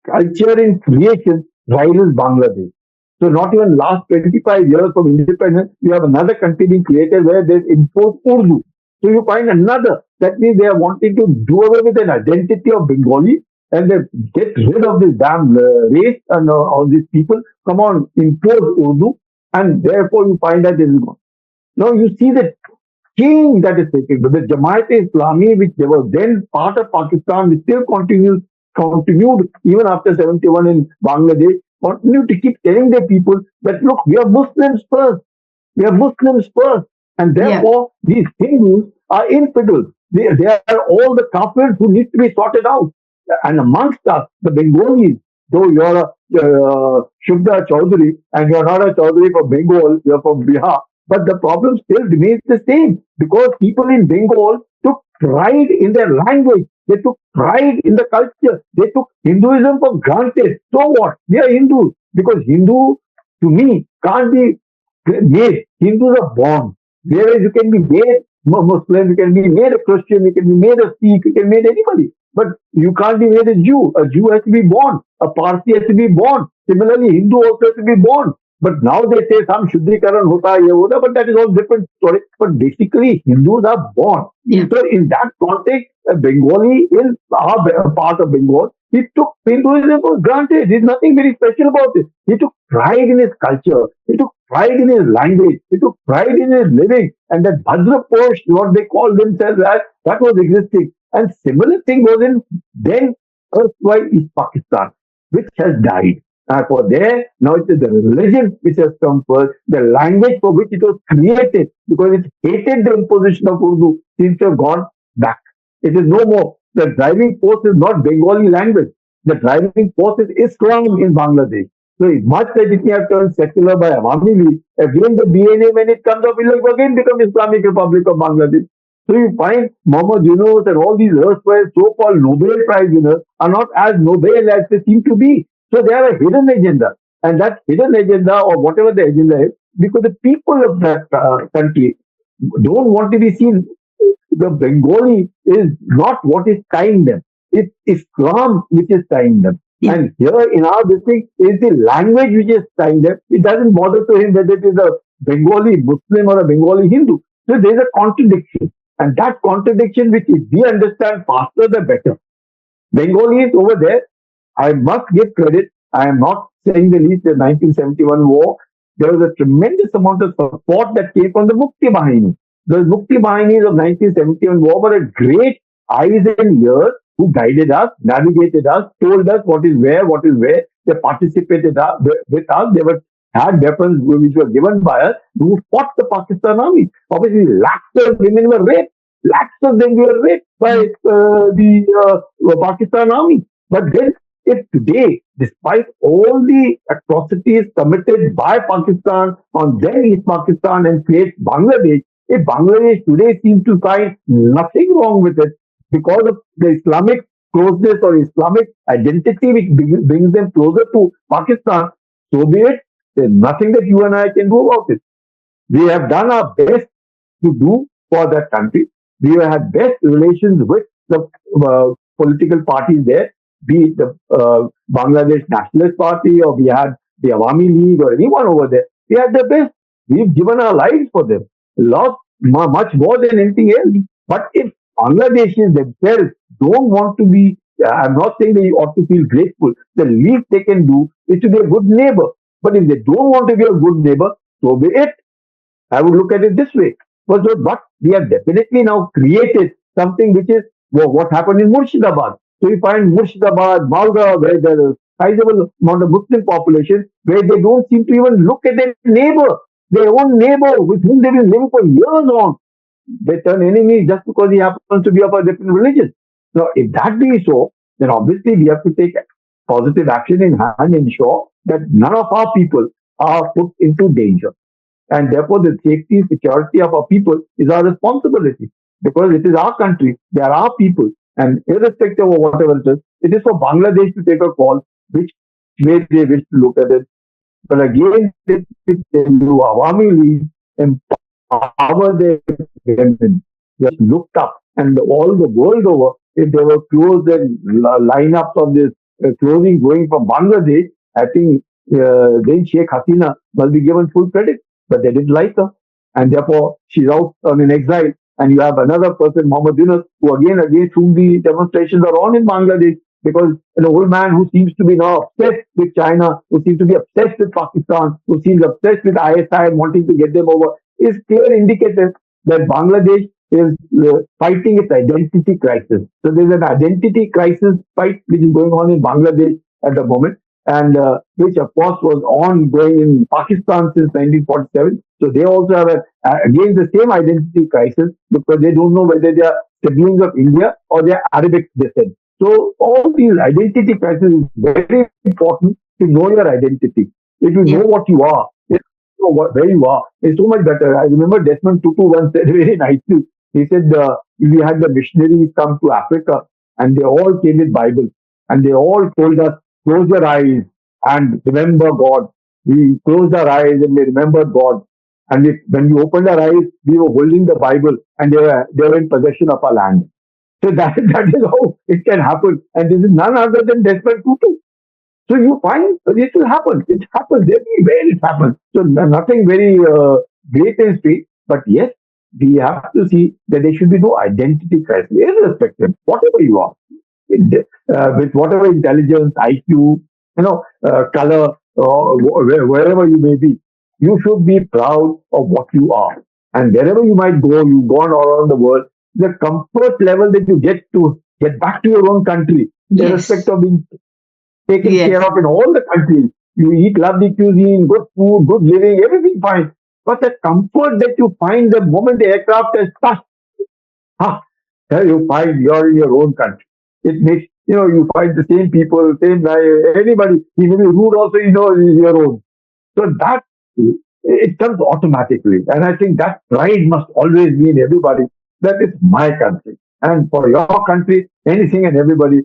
culture in creation rivals Bangladesh. So not even last 25 years from independence, you have another country being created where they impose Urdu. So you find another. That means they are wanting to do away with an identity of Bengali and they get rid of this damn race and all these people. Come on, impose Urdu, and therefore you find that this is gone. Now you see the change that is taking. But the Jamaat-e-Islami, which they were then part of Pakistan, which still continued even after 71 in Bangladesh, continue to keep telling their people that, look, we are Muslims first. We are Muslims first. And therefore, these Hindus are infidels. They are all the kafirs who need to be sorted out. And amongst us, the Bengalis, though you're a Shubda Chaudhary and you're not a Chaudhary from Bengal, you're from Bihar, but the problem still remains the same because people in Bengal took pride in their language. They took pride in the culture. They took Hinduism for granted. So what? We are Hindus. Because Hindu, to me, can't be made. Hindus are born. Whereas you can be made Muslim, you can be made a Christian, you can be made a Sikh, you can be made anybody. But you can't be made a Jew. A Jew has to be born. A Parsi has to be born. Similarly, Hindu also has to be born. But now they say some Shuddhikaran hota hai, ye hota, but that is all different story. But basically, Hindus are born. Yeah. So in that context, a Bengali in our part of Bengal, he took Hinduism for granted. There's nothing very special about it. He took pride in his culture. He took pride in his language. He took pride in his living. And that Bhadra Posh, what they call themselves as, that was existing. And similar thing was in then erstwhile East Pakistan, which has died. For there, now it is the religion which has come first, the language for which it was created, because it hated the imposition of Urdu, seems to have gone back. It is no more. The driving force is not Bengali language. The driving force is Islam in Bangladesh. So it much that it may have turned secular by Awami League, again the BNA when it comes up, it will again become Islamic Republic of Bangladesh. So you find Muhammad Yunus and all these erstwhile so-called Nobel Prize winners are not as noble as they seem to be. So they have a hidden agenda. And that hidden agenda, or whatever the agenda is, because the people of that country don't want to be seen. The Bengali is not what is tying them. It's Islam which is tying them. Yeah. And here in our district is the language which is tying them. It doesn't bother to him whether it is a Bengali Muslim or a Bengali Hindu. So there is a contradiction. And that contradiction, which if we understand faster, the better. Bengalis over there, I must give credit. I am not saying the least, the 1971 war, there was a tremendous amount of support that came from the Mukti Bahini. The Mukti Bahinis of 1971 war were a great eyes and ears who guided us, navigated us, told us what is where. They participated with us. They had weapons which were given by us who fought the Pakistan army. Obviously, lakhs of women were raped. Lakhs of them were raped by the Pakistan army. But then, if today, despite all the atrocities committed by Pakistan on then East Pakistan and creates Bangladesh, if Bangladesh today seems to find nothing wrong with it because of the Islamic closeness or Islamic identity which brings them closer to Pakistan, so be it. There's nothing that you and I can do about it. We have done our best to do for that country. We have had best relations with the political parties there, be it the Bangladesh Nationalist Party, or we had the Awami League or anyone over there. We had the best. We've given our lives for them. Lost much more than anything else. But if Bangladeshis themselves don't want to be, I'm not saying they ought to feel grateful. The least they can do is to be a good neighbor. But if they don't want to be a good neighbor, so be it. I would look at it this way. But we have definitely now created something which is what happened in Murshidabad. So you find Murshidabad, Malda, where there is a sizable amount of Muslim population, where they don't seem to even look at their own neighbor with whom they will live for years on. They turn enemies just because he happens to be of a different religion. Now, if that be so, then obviously we have to take positive action in hand and ensure that none of our people are put into danger. And therefore, the safety, security of our people is our responsibility, because it is our country, they are our people. And irrespective of whatever it is for Bangladesh to take a call which way they wish to look at it. But again, they do Awami League empower their women. Just looked up, and all the world over, if they were closed and lineups of this clothing going from Bangladesh, I think then Sheikh Hasina must be given full credit. But they didn't like her, and therefore she's out on an exile. And you have another person, Muhammad Yunus, who against whom the demonstrations are on in Bangladesh, because an old man who seems to be now obsessed with China, who seems to be obsessed with Pakistan, who seems obsessed with ISI and wanting to get them over, is clear indicator that Bangladesh is fighting its identity crisis. So there's an identity crisis fight which is going on in Bangladesh at the moment, and which of course was ongoing in Pakistan since 1947. So they also have again the same identity crisis, because they don't know whether they are siblings of India or they are Arabic descent. So all these identity crises is very important to know your identity. If you know what you are, where you are, it's so much better. I remember Desmond Tutu once said very nicely. He said we had the missionaries come to Africa, and they all came with Bibles, and they all told us, close your eyes, and remember God. We closed our eyes and we remembered God. And when we opened our eyes, we were holding the Bible and they were in possession of our land. So that is how it can happen. And this is none other than Desmond Tutu. So you find it will happen. It happens everywhere. It happens. So nothing very great and sweet. But yes, we have to see that there should be no identity crisis, irrespective, whatever you are, with whatever intelligence, IQ, color, or wherever you may be. You should be proud of what you are. And wherever you might go, you've gone all around the world, the comfort level that you get back to your own country, Yes. irrespective of being taken Yes. care of in all the countries. You eat lovely cuisine, good food, good living, everything fine. But the comfort that you find the moment the aircraft has touched, ah, there you find you're in your own country. It makes, you find the same people, same guy, anybody, he may be rude also, is your own. So that, it comes automatically. And I think that pride must always be in everybody, that it's my country. And for your country, anything and everybody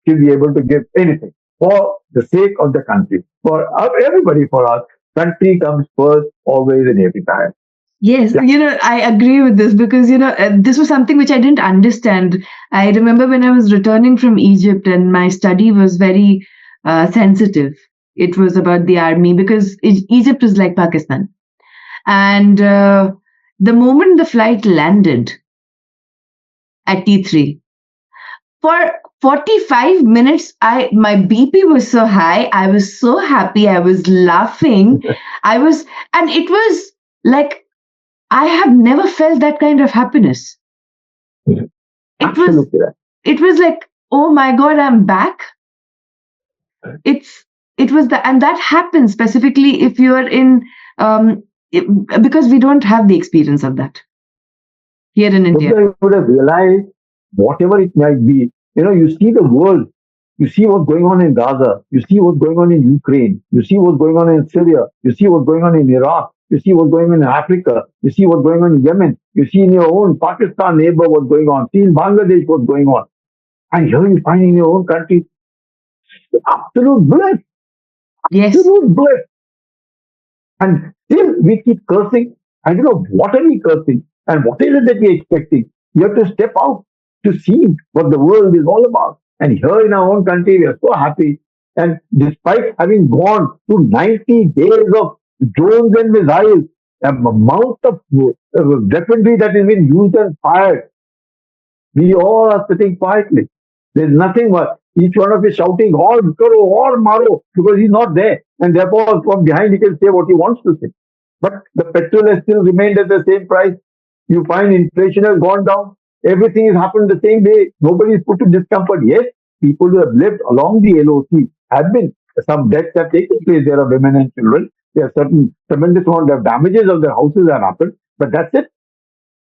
should be able to give anything for the sake of the country. For everybody, for us, country comes first, always and every time. Yes, Yeah. I agree with this because, this was something which I didn't understand. I remember when I was returning from Egypt and my study was very sensitive. It was about the army because Egypt is like Pakistan. And the moment the flight landed at T3, for 45 minutes, my BP was so high. I was so happy. I was laughing. And it was like, I have never felt that kind of happiness. It was Absolutely right. it was like, oh my God, I'm back. It was that, and that happens specifically if you are in because we don't have the experience of that here in India. You would have realized whatever it might be, you see the world, you see what's going on in Gaza, you see what's going on in Ukraine, you see what's going on in Syria, you see what's going on in Iraq, you see what's going on in Africa, you see what's going on in Yemen, you see in your own Pakistan neighbor what's going on, see in Bangladesh what's going on. And here you find in your own country absolute bliss, Yes. absolute bliss. And still we keep cursing. And what are we cursing? And what is it that we're expecting? You have to step out to see what the world is all about. And here in our own country, we are so happy. And despite having gone through 90 days of drones and missiles, the amount of weaponry that has been used and fired, we all are sitting quietly. There's nothing but each one of us shouting, or karo, or maro, because he's not there. And therefore, from behind, he can say what he wants to say. But the petrol has still remained at the same price. You find inflation has gone down. Everything has happened the same way. Nobody is put to discomfort. Yes, people who have lived along the LOC have been, some deaths have taken place. There are women and children. There are certain tremendous amount of damages of their houses have happened. But that's it.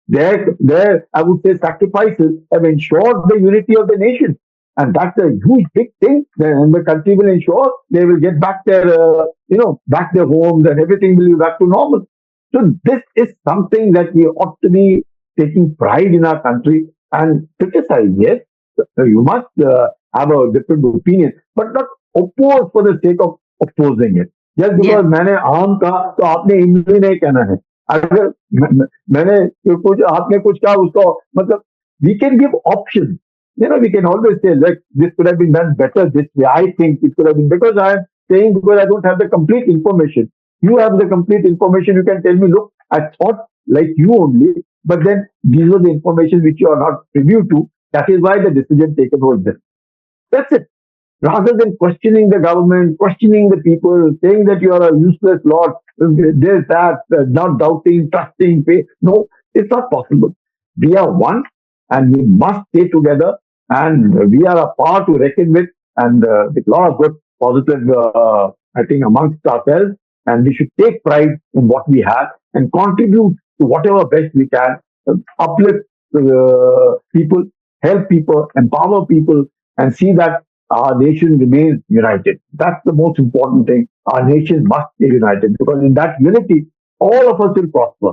Their, I would say, sacrifices have ensured the unity of the nation. And that's a huge, big thing. And the country will ensure they will get back back their homes and everything will be back to normal. So this is something that we ought to be taking pride in our country and criticize. Yes, you must have a different opinion, but not oppose for the sake of opposing it. Just because मैंने आम कहा तो आपने इमली नहीं कहना है. अगर मैंने आपने कुछ कहा उसको मतलब we can give options. We can always say, like, this could have been done better this way. I think it could have been, because I am saying, because I don't have the complete information. You have the complete information. You can tell me, look, I thought like you only, but then these are the information which you are not privy to. That is why the decision taken was this. That's it. Rather than questioning the government, questioning the people, saying that you are a useless lot, this, that, not doubting, trusting, faith. No, it's not possible. We are one and we must stay together. And we are a power to reckon with, and with a lot of good positive, I think, amongst ourselves. And we should take pride in what we have and contribute to whatever best we can, uplift people, help people, empower people, and see that our nation remains united. That's the most important thing. Our nation must stay united, because in that unity, all of us will prosper.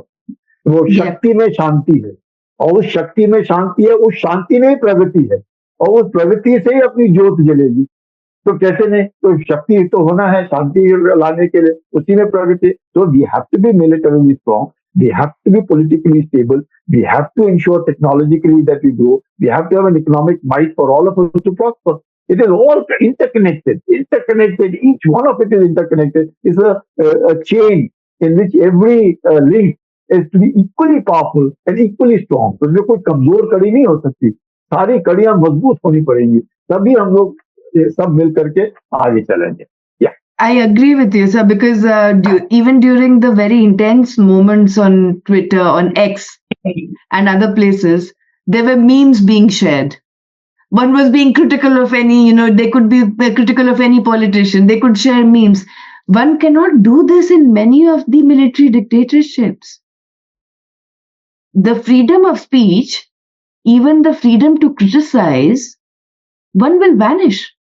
वो शक्ति में शांति है, और उस शक्ति में शांति है, उस शांति में ही प्रगति है, और उस प्रगति से ही अपनी ज्योत जलेगी. तो कैसे नहीं, तो शक्ति तो होना है शांति लाने के लिए, उसी में प्रगति। तो we have to be militarily strong, we have to be politically stable, we have to ensure technologically that we grow, we have to have an economic might for all of us to prosper. It is all interconnected, each one of it is interconnected. It's a chain in which every link is to be equally powerful and equally strong. तो इसमें कोई कमजोर कड़ी नहीं हो सकती, सारी कड़ियां मजबूत होनी पड़ेंगी, तभी हम लोग सब मिल करके आगे चलेंगे। I agree with you, sir, because even during the very intense moments on Twitter, on X, and other places, there were memes being shared. One was being critical of any, they could be critical of any politician. They could share memes. One cannot do this in many of the military dictatorships. The freedom of speech, even the freedom to criticize, one will vanish.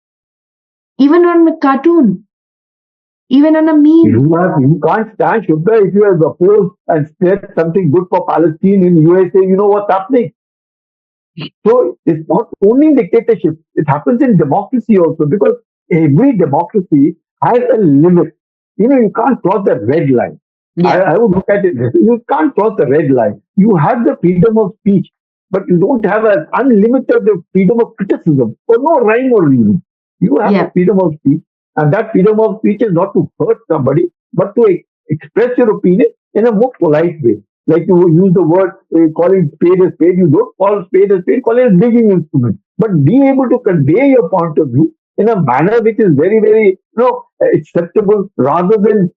Even on a cartoon. Even on a meme. You can't stand Shubha if you have opposed and said something good for Palestine in USA. You know what's happening. So it's not only in dictatorship, it happens in democracy also, because every democracy has a limit. You can't cross the red line. Yeah. I would look at it this way. You can't cross the red line. You have the freedom of speech, but you don't have an unlimited freedom of criticism for no rhyme or reason. You have the freedom of speech. And that freedom of speech is not to hurt somebody, but to express your opinion in a more polite way. Like you use the word, calling spade a spade. You don't call spade a spade, call it a digging instrument. But be able to convey your point of view in a manner which is very, very, acceptable, rather than,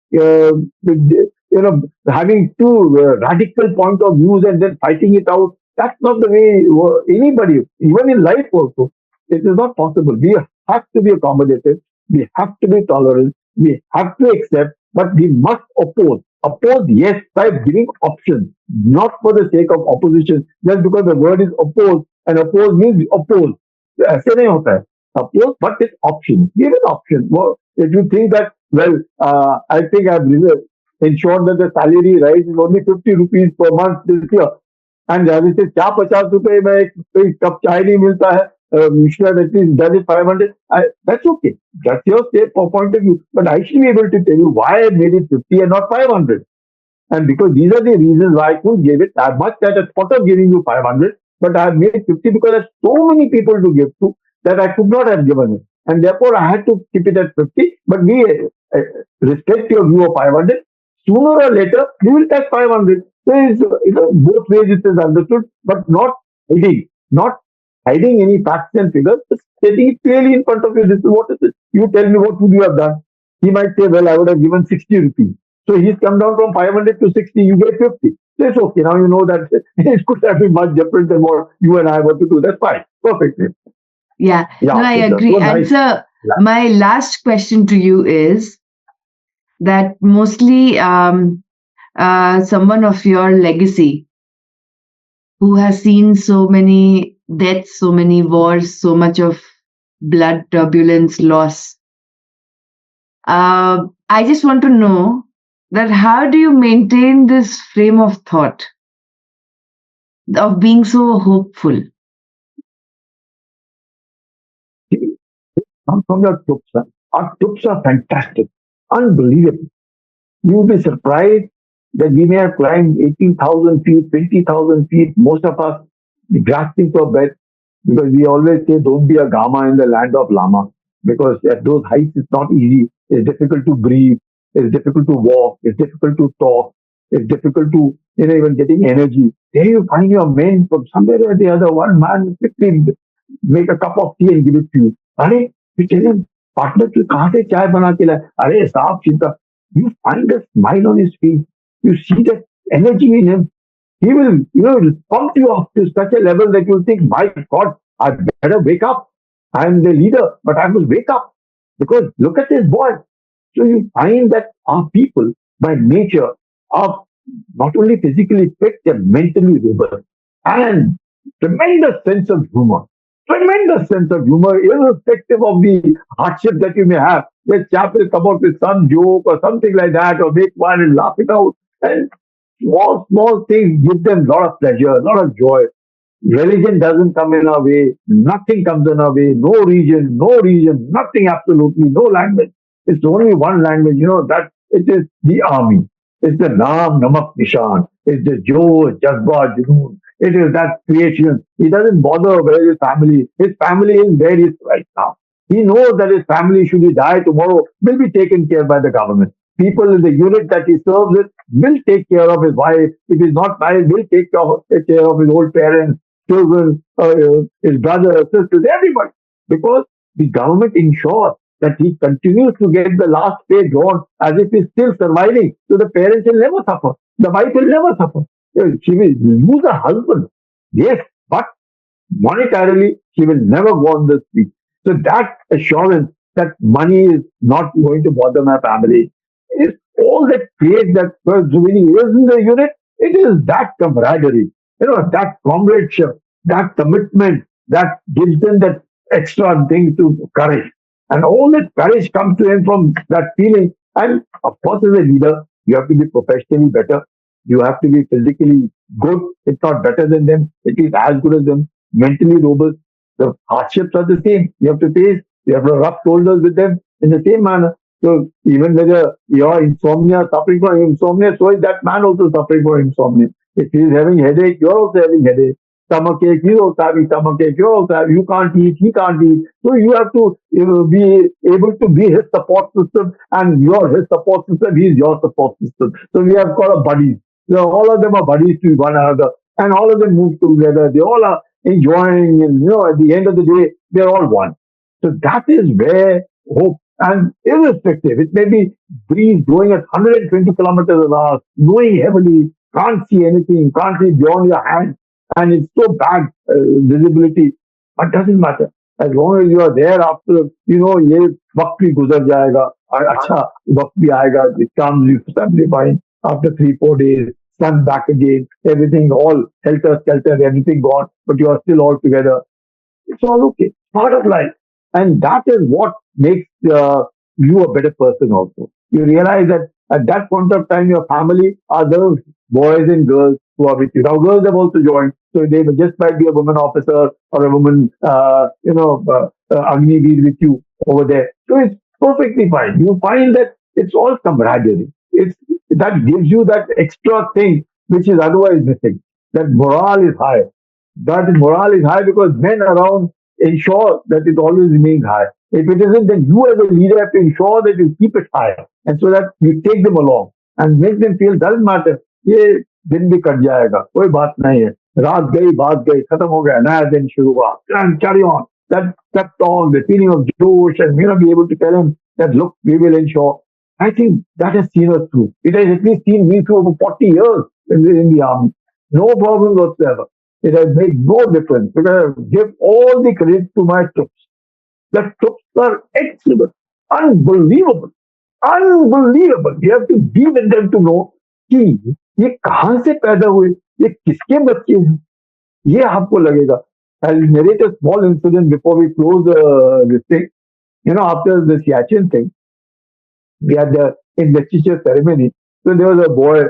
having two radical point of views and then fighting it out. That's not the way anybody, even in life also, it is not possible. We have to be accommodative. We have to be tolerant, we have to accept, but we must oppose. Oppose, yes, by giving options, not for the sake of opposition, just because the word is oppose, and oppose means oppose. ऐसे नहीं होता है. Oppose, but with options. Give an option. Well, if you think that, I think I've ensured that the salary rise is only 50 rupees per month this year, and जैसे क्या 50 रुपए में एक cup चाय नहीं मिलता है, you should have at least done it 500. That's okay. That's your point of view. But I should be able to tell you why I made it 50 and not 500. And because these are the reasons why I couldn't give it that much, that I thought of giving you 500, but I have made 50 because there's so many people to give to that I could not have given it. And therefore I had to keep it at 50. But we respect your view of 500. Sooner or later, we will touch 500. So it's, both ways it is understood, but not hiding any facts and figures, just stating it clearly in front of you. This is what it is. You tell me what would you have done. He might say, well, I would have given 60 rupees. So he's come down from 500 to 60, you get 50. So it's okay. Now you know that it could have been much different than what you and I were to do. That's fine. Perfect. Yeah, no, I agree. And sir, my last question to you is that mostly someone of your legacy who has seen so many deaths, so many wars, so much of blood, turbulence, loss. I just want to know that how do you maintain this frame of thought of being so hopeful? Come from your troops. Our troops are fantastic, unbelievable. You will be surprised that we may have climbed 18,000 feet, 20,000 feet, most of us grasping for breath, because we always say, don't be a Gama in the land of Lama, because at those heights it's not easy. It's difficult to breathe, it's difficult to walk, it's difficult to talk, it's difficult to, even getting energy. There you find your men from somewhere or the other. One man will quickly make a cup of tea and give it to you. Are you tell him, partner, tu kahan se chai bana ke laye? Are saab chinta. You find a smile on his face. You see that energy in him. He will, pump you up to such a level that you'll think, my God, I better wake up. I'm the leader, but I must wake up. Because look at this boy. So you find that our people, by nature, are not only physically fit, they're mentally robust. And tremendous sense of humor. Tremendous sense of humor, irrespective of the hardship that you may have. The chap will come up with some joke or something like that, or make one and laugh it out. And small things give them a lot of pleasure, a lot of joy. Religion doesn't come in our way. Nothing comes in our way. No region, nothing absolutely, no language. It's only one language, that it is the army. It's the Naam Namak Nishan. It's the Josh, Jazba, Junoon. It is that creation. He doesn't bother where his family is where he is right now. He knows that his family, should he die tomorrow, will be taken care by the government. People in the unit that he serves with will take care of his wife. If he's not married, will take care of his old parents, children, his brothers, sisters, everybody. Because the government ensures that he continues to get the last pay drawn as if he's still surviving. So the parents will never suffer. The wife will never suffer. She will lose her husband. Yes, but monetarily, she will never go on the street. So that assurance that money is not going to bother my family is all that creates that first when he is in the unit, it is that camaraderie, that comradeship, that commitment that gives them that extra thing to courage. And all that courage comes to him from that feeling. And of course, as a leader, you have to be professionally better. You have to be physically good. It's not better than them. It is as good as them. Mentally robust. The hardships are the same. You have to face. You have to rub shoulders with them in the same manner. So even whether you're insomnia, suffering from insomnia, so is that man also suffering from insomnia. If he's having headache, you're also having headache. Stomach ache, he's also having stomach ache, you're also having, you can't eat, he can't eat. So you have to be able to be his support system, and you're his support system, he's your support system. So we have got a buddies. All of them are buddies to one another, and all of them move together. They all are enjoying, and at the end of the day, they're all one. So that is where hope, and irrespective, it may be breeze blowing at 120 kilometers an hour, snowing heavily, can't see anything, can't see beyond your hand, and it's so bad visibility, but doesn't matter. As long as you are there after, ये वक्त भी गुजर जाएगा और अच्छा वक्त भी आएगा, it comes, you suddenly find after 3-4 days, sun back again, everything all helter skelter, everything gone, but you are still all together. It's all okay. Part of life. And that is what makes you a better person also. You realize that at that point of time, your family are those boys and girls who are with you. Now, girls have also joined. So they just might be a woman officer or a woman, Agni Veer with you over there. So it's perfectly fine. You find that it's all camaraderie. That gives you that extra thing which is otherwise missing. That morale is high. That morale is high because men around ensure that it always remains high. If it isn't, then you as a leader have to ensure that you keep it high, and so that you take them along and make them feel doesn't matter. ये दिन भी cut जाएगा, कोई बात नहीं है. रात गई, बात गई, खत्म हो गया, नया दिन शुरू हुआ. And carry on. That talk, the feeling of Josh, and be able to tell him that look, we will ensure. I think that has seen us through. It has at least seen me through over 40 years in the army. No problem whatsoever. It has made no difference because I give all the credit to my troops. The troops are excellent, unbelievable, unbelievable. You have to be with them to know कि ये कहाँ से पैदा हुए, ये किसके बच्चे हैं, ये आपको लगेगा. I'll narrate a small incident before we close this thing. After the Siachen thing, we had the investiture ceremony. So there was a boy,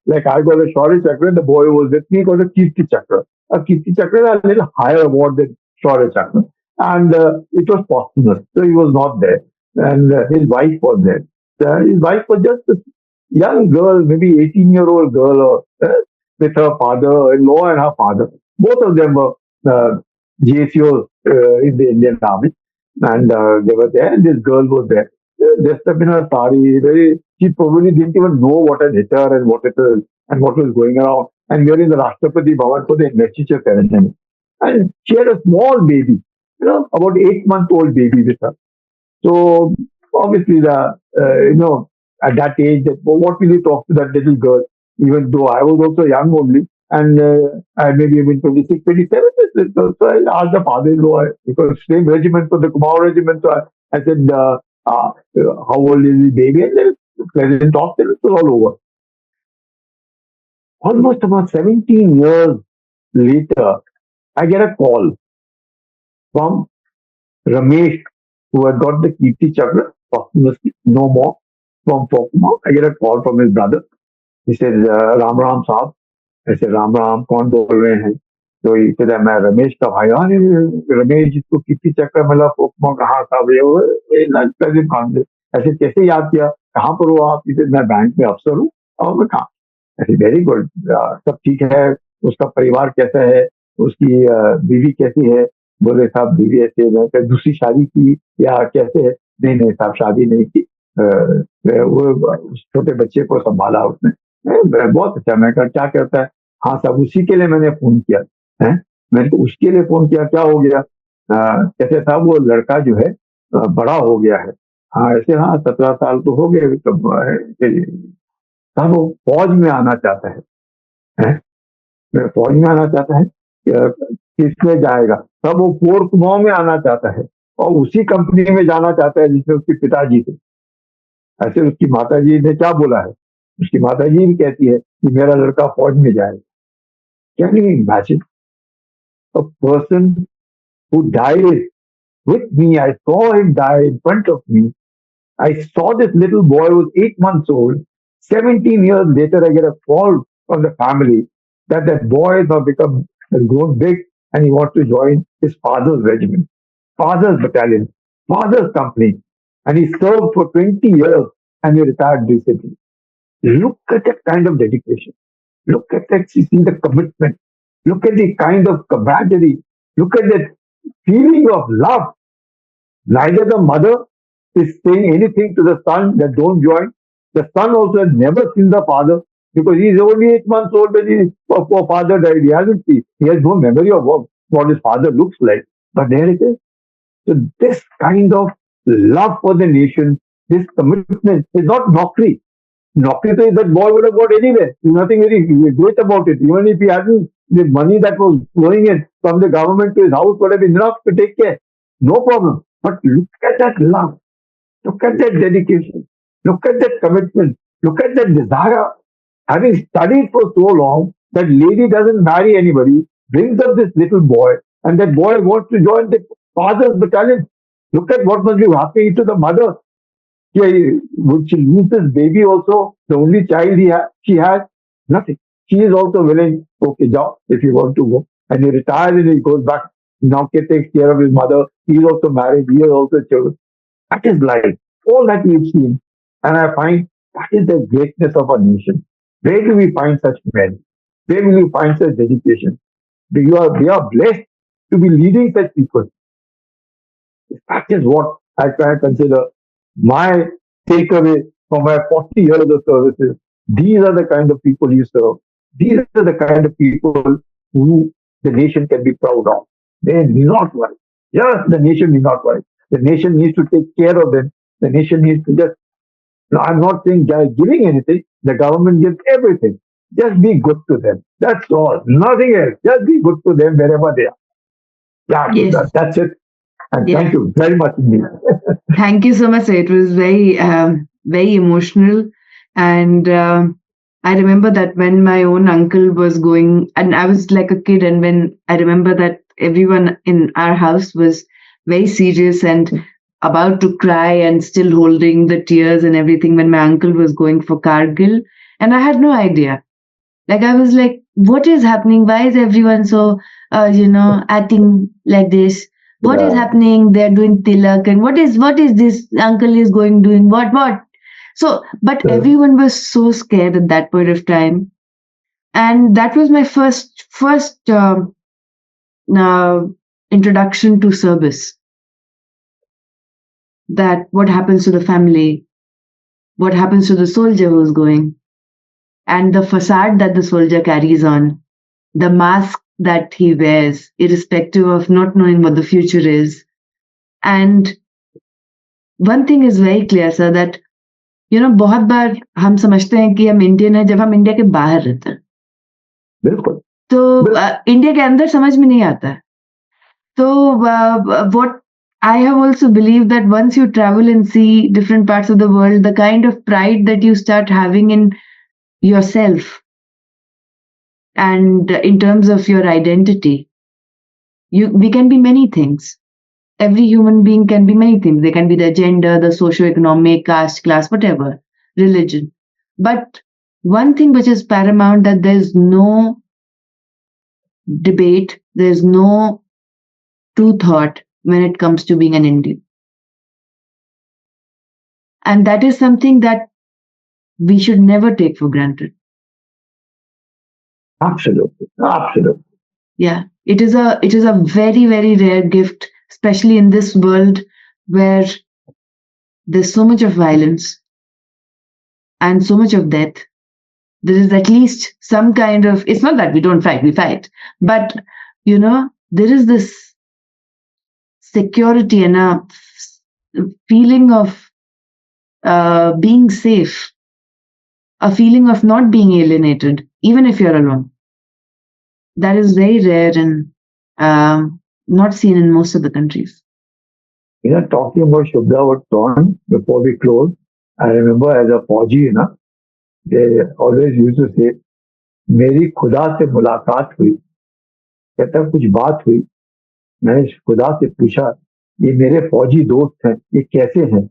like I got a Shaurya Chakra, and the boy who was with me got a Kirti Chakra. A Kirti Chakra is a little higher award than Shaurya Chakra. And it was posthumous, so he was not there. And his wife was there. His wife was just a young girl, maybe 18-year-old girl, with her father-in-law and her father. Both of them were GSOs in the Indian Army. And they were there, and this girl was there. Dressed up in her sari, she probably didn't even know what had hit her and what it is and what was going around. And we were in the Rashtrapati Bhavan for the investiture ceremony. And she had a small baby, about 8-month-old baby with her. So obviously, at that age, what will you talk to that little girl? Even though I was also young only, and I maybe even 26, 27. So I asked the father-in-law, because same regiment, for the Kumar regiment. So I said, how old is the baby? And then pleasant talk, and it was all over. Almost about 17 years later, I get a call from Ramesh, who had got the Kirti Chakra, posthumously, no more, from Pokemon. I get a call from his brother. He says, Ram Ram Saab. I said, Ram Ram, kaun bol rahe hain? तो इसे मैं रमेश का भाई, अरे रमेश जिसको किसी चक्कर मतलब कहाँ था ऐसे कैसे याद किया, कहाँ पर हो आप? इसे मैं बैंक में अफसर हूँ। और मैं कहा, ऐसे वेरी गुड, सब ठीक है। उसका परिवार कैसा है, उसकी बीवी कैसी है? बोले साहब बीवी ऐसे है, दूसरी शादी की या कैसे है? नहीं नहीं साहब, शादी नहीं की, वो उस छोटे बच्चे को संभाला उसने। बहुत अच्छा। मैं कहा क्या करता है? हाँ साहब उसी के लिए मैंने फोन किया है। मैंने तो उसके लिए फोन किया, क्या हो गया? कैसे साहब वो लड़का जो है बड़ा हो गया है। हाँ ऐसे, हाँ 17 साल तो हो गए तब साहब वो फौज में आना चाहता है? फौज में आना चाहता है, किसमें जाएगा? तब वो कोर कुमाऊं में आना चाहता है और उसी कंपनी में जाना चाहता है जिसमें उसके पिताजी थे। ऐसे उसकी माताजी ने क्या बोला है? उसकी माताजी भी कहती है कि मेरा लड़का फौज में जाएगा। Can you imagine a person who died with me? I saw him die in front of me. I saw this little boy who was 8 months old. 17 years later, I get a call from the family that that boy has now has grown big and he wants to join his father's regiment, father's battalion, father's company. And he served for 20 years and he retired recently. Look at that kind of dedication. Look at that, see the commitment. Look at the kind of camaraderie. Look at that feeling of love. Neither the mother is saying anything to the son that don't join. The son also has never seen the father because he is only 8 months old when his father died. He hasn't seen. He has no memory of what his father looks like. But there it is. So this kind of love for the nation, this commitment is not Naukri. Naukri is that boy would have got anywhere. There's nothing very great about it. Even if he hadn't, the money that was flowing in from the government to his house would have been enough to take care. No problem. But look at that love. Look at that dedication. Look at that commitment. Look at that desire. Having studied for so long, that lady doesn't marry anybody, brings up this little boy, and that boy wants to join the father's battalion. Look at what must be happening to the mother. Yeah, would she lose this baby also? The only child she has? Nothing. She is also willing, okay, Joe, if you want to go. And he retires and he goes back. Now he takes care of his mother. He is also married. He has also children. That is life. All that we've seen. And I find that is the greatness of a nation. Where do we find such men? Where will you find such dedication? We are blessed to be leading such people. That is what I try to consider my takeaway from my 40 years of services. These are the kind of people you serve. These are the kind of people who the nation can be proud of. They need not worry. Yes, the nation need not worry. The nation needs to take care of them. The nation needs to just, no, I'm not saying giving anything. The government gives everything. Just be good to them. That's all. Nothing else. Just be good to them wherever they are. Yeah, Yes. that's it. And Yeah. thank you very much indeed. Thank you so much, sir. It was very emotional. And I remember that when my own uncle was going, and I was like a kid, and when I remember that everyone in our house was very serious and about to cry and still holding the tears and everything when my uncle was going for Kargil. And I had no idea. Like, I was like, what is happening? Why is everyone so, acting like this? What is Yeah. happening? They're doing tilak, and what is this uncle is going doing? What? So, but Yeah. everyone was so scared at that point of time, and that was my first uh, introduction to service. That what happens to the family, what happens to the soldier who's going, and the facade that the soldier carries on, the mask that he wears, irrespective of not knowing what the future is. And one thing is very clear, sir, that बहुत बार हम समझते हैं कि हम Indian है जब हम India के बाहर रहते हैं, बिल्कुल तो इंडिया के अंदर समझ में नहीं आता है. तो what I have also believed that once you travel and see different parts of the world, the kind of pride that you start having in yourself and in terms of your identity, we can be many things. Every human being can be many things. They can be the gender, the socio-economic, caste, class, whatever, religion. But one thing which is paramount, that there's no debate. There's no true thought when it comes to being an Indian. And that is something that we should never take for granted. Absolutely. Absolutely. Yeah. It is a very, very rare gift, especially in this world where there's so much of violence and so much of death. There is at least some kind of, it's not that we don't fight, we fight, but there is this security and a feeling of being safe, a feeling of not being alienated, even if you're alone. That is very rare and not seen in most of the countries. Talking about Shubhra was torn before we close. I remember as a Fauji, they always used to say, मेरी खुदा से मुलाकात हुई. कहता कुछ बात हुई. मैंने खुदा से पूछा, ये मेरे फौजी दोस्त हैं, ये कैसे हैं?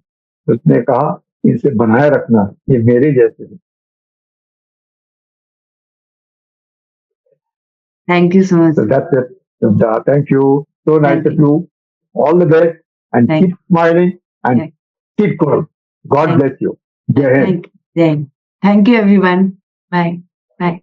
उसने कहा, इनसे बनाए रखना, ये मेरे जैसे हैं. Thank you so much. So that's it. Thank you. So nice of you. All the best and keep smiling and keep going. God bless you. Jai Hind. Thank you, everyone. Bye. Bye.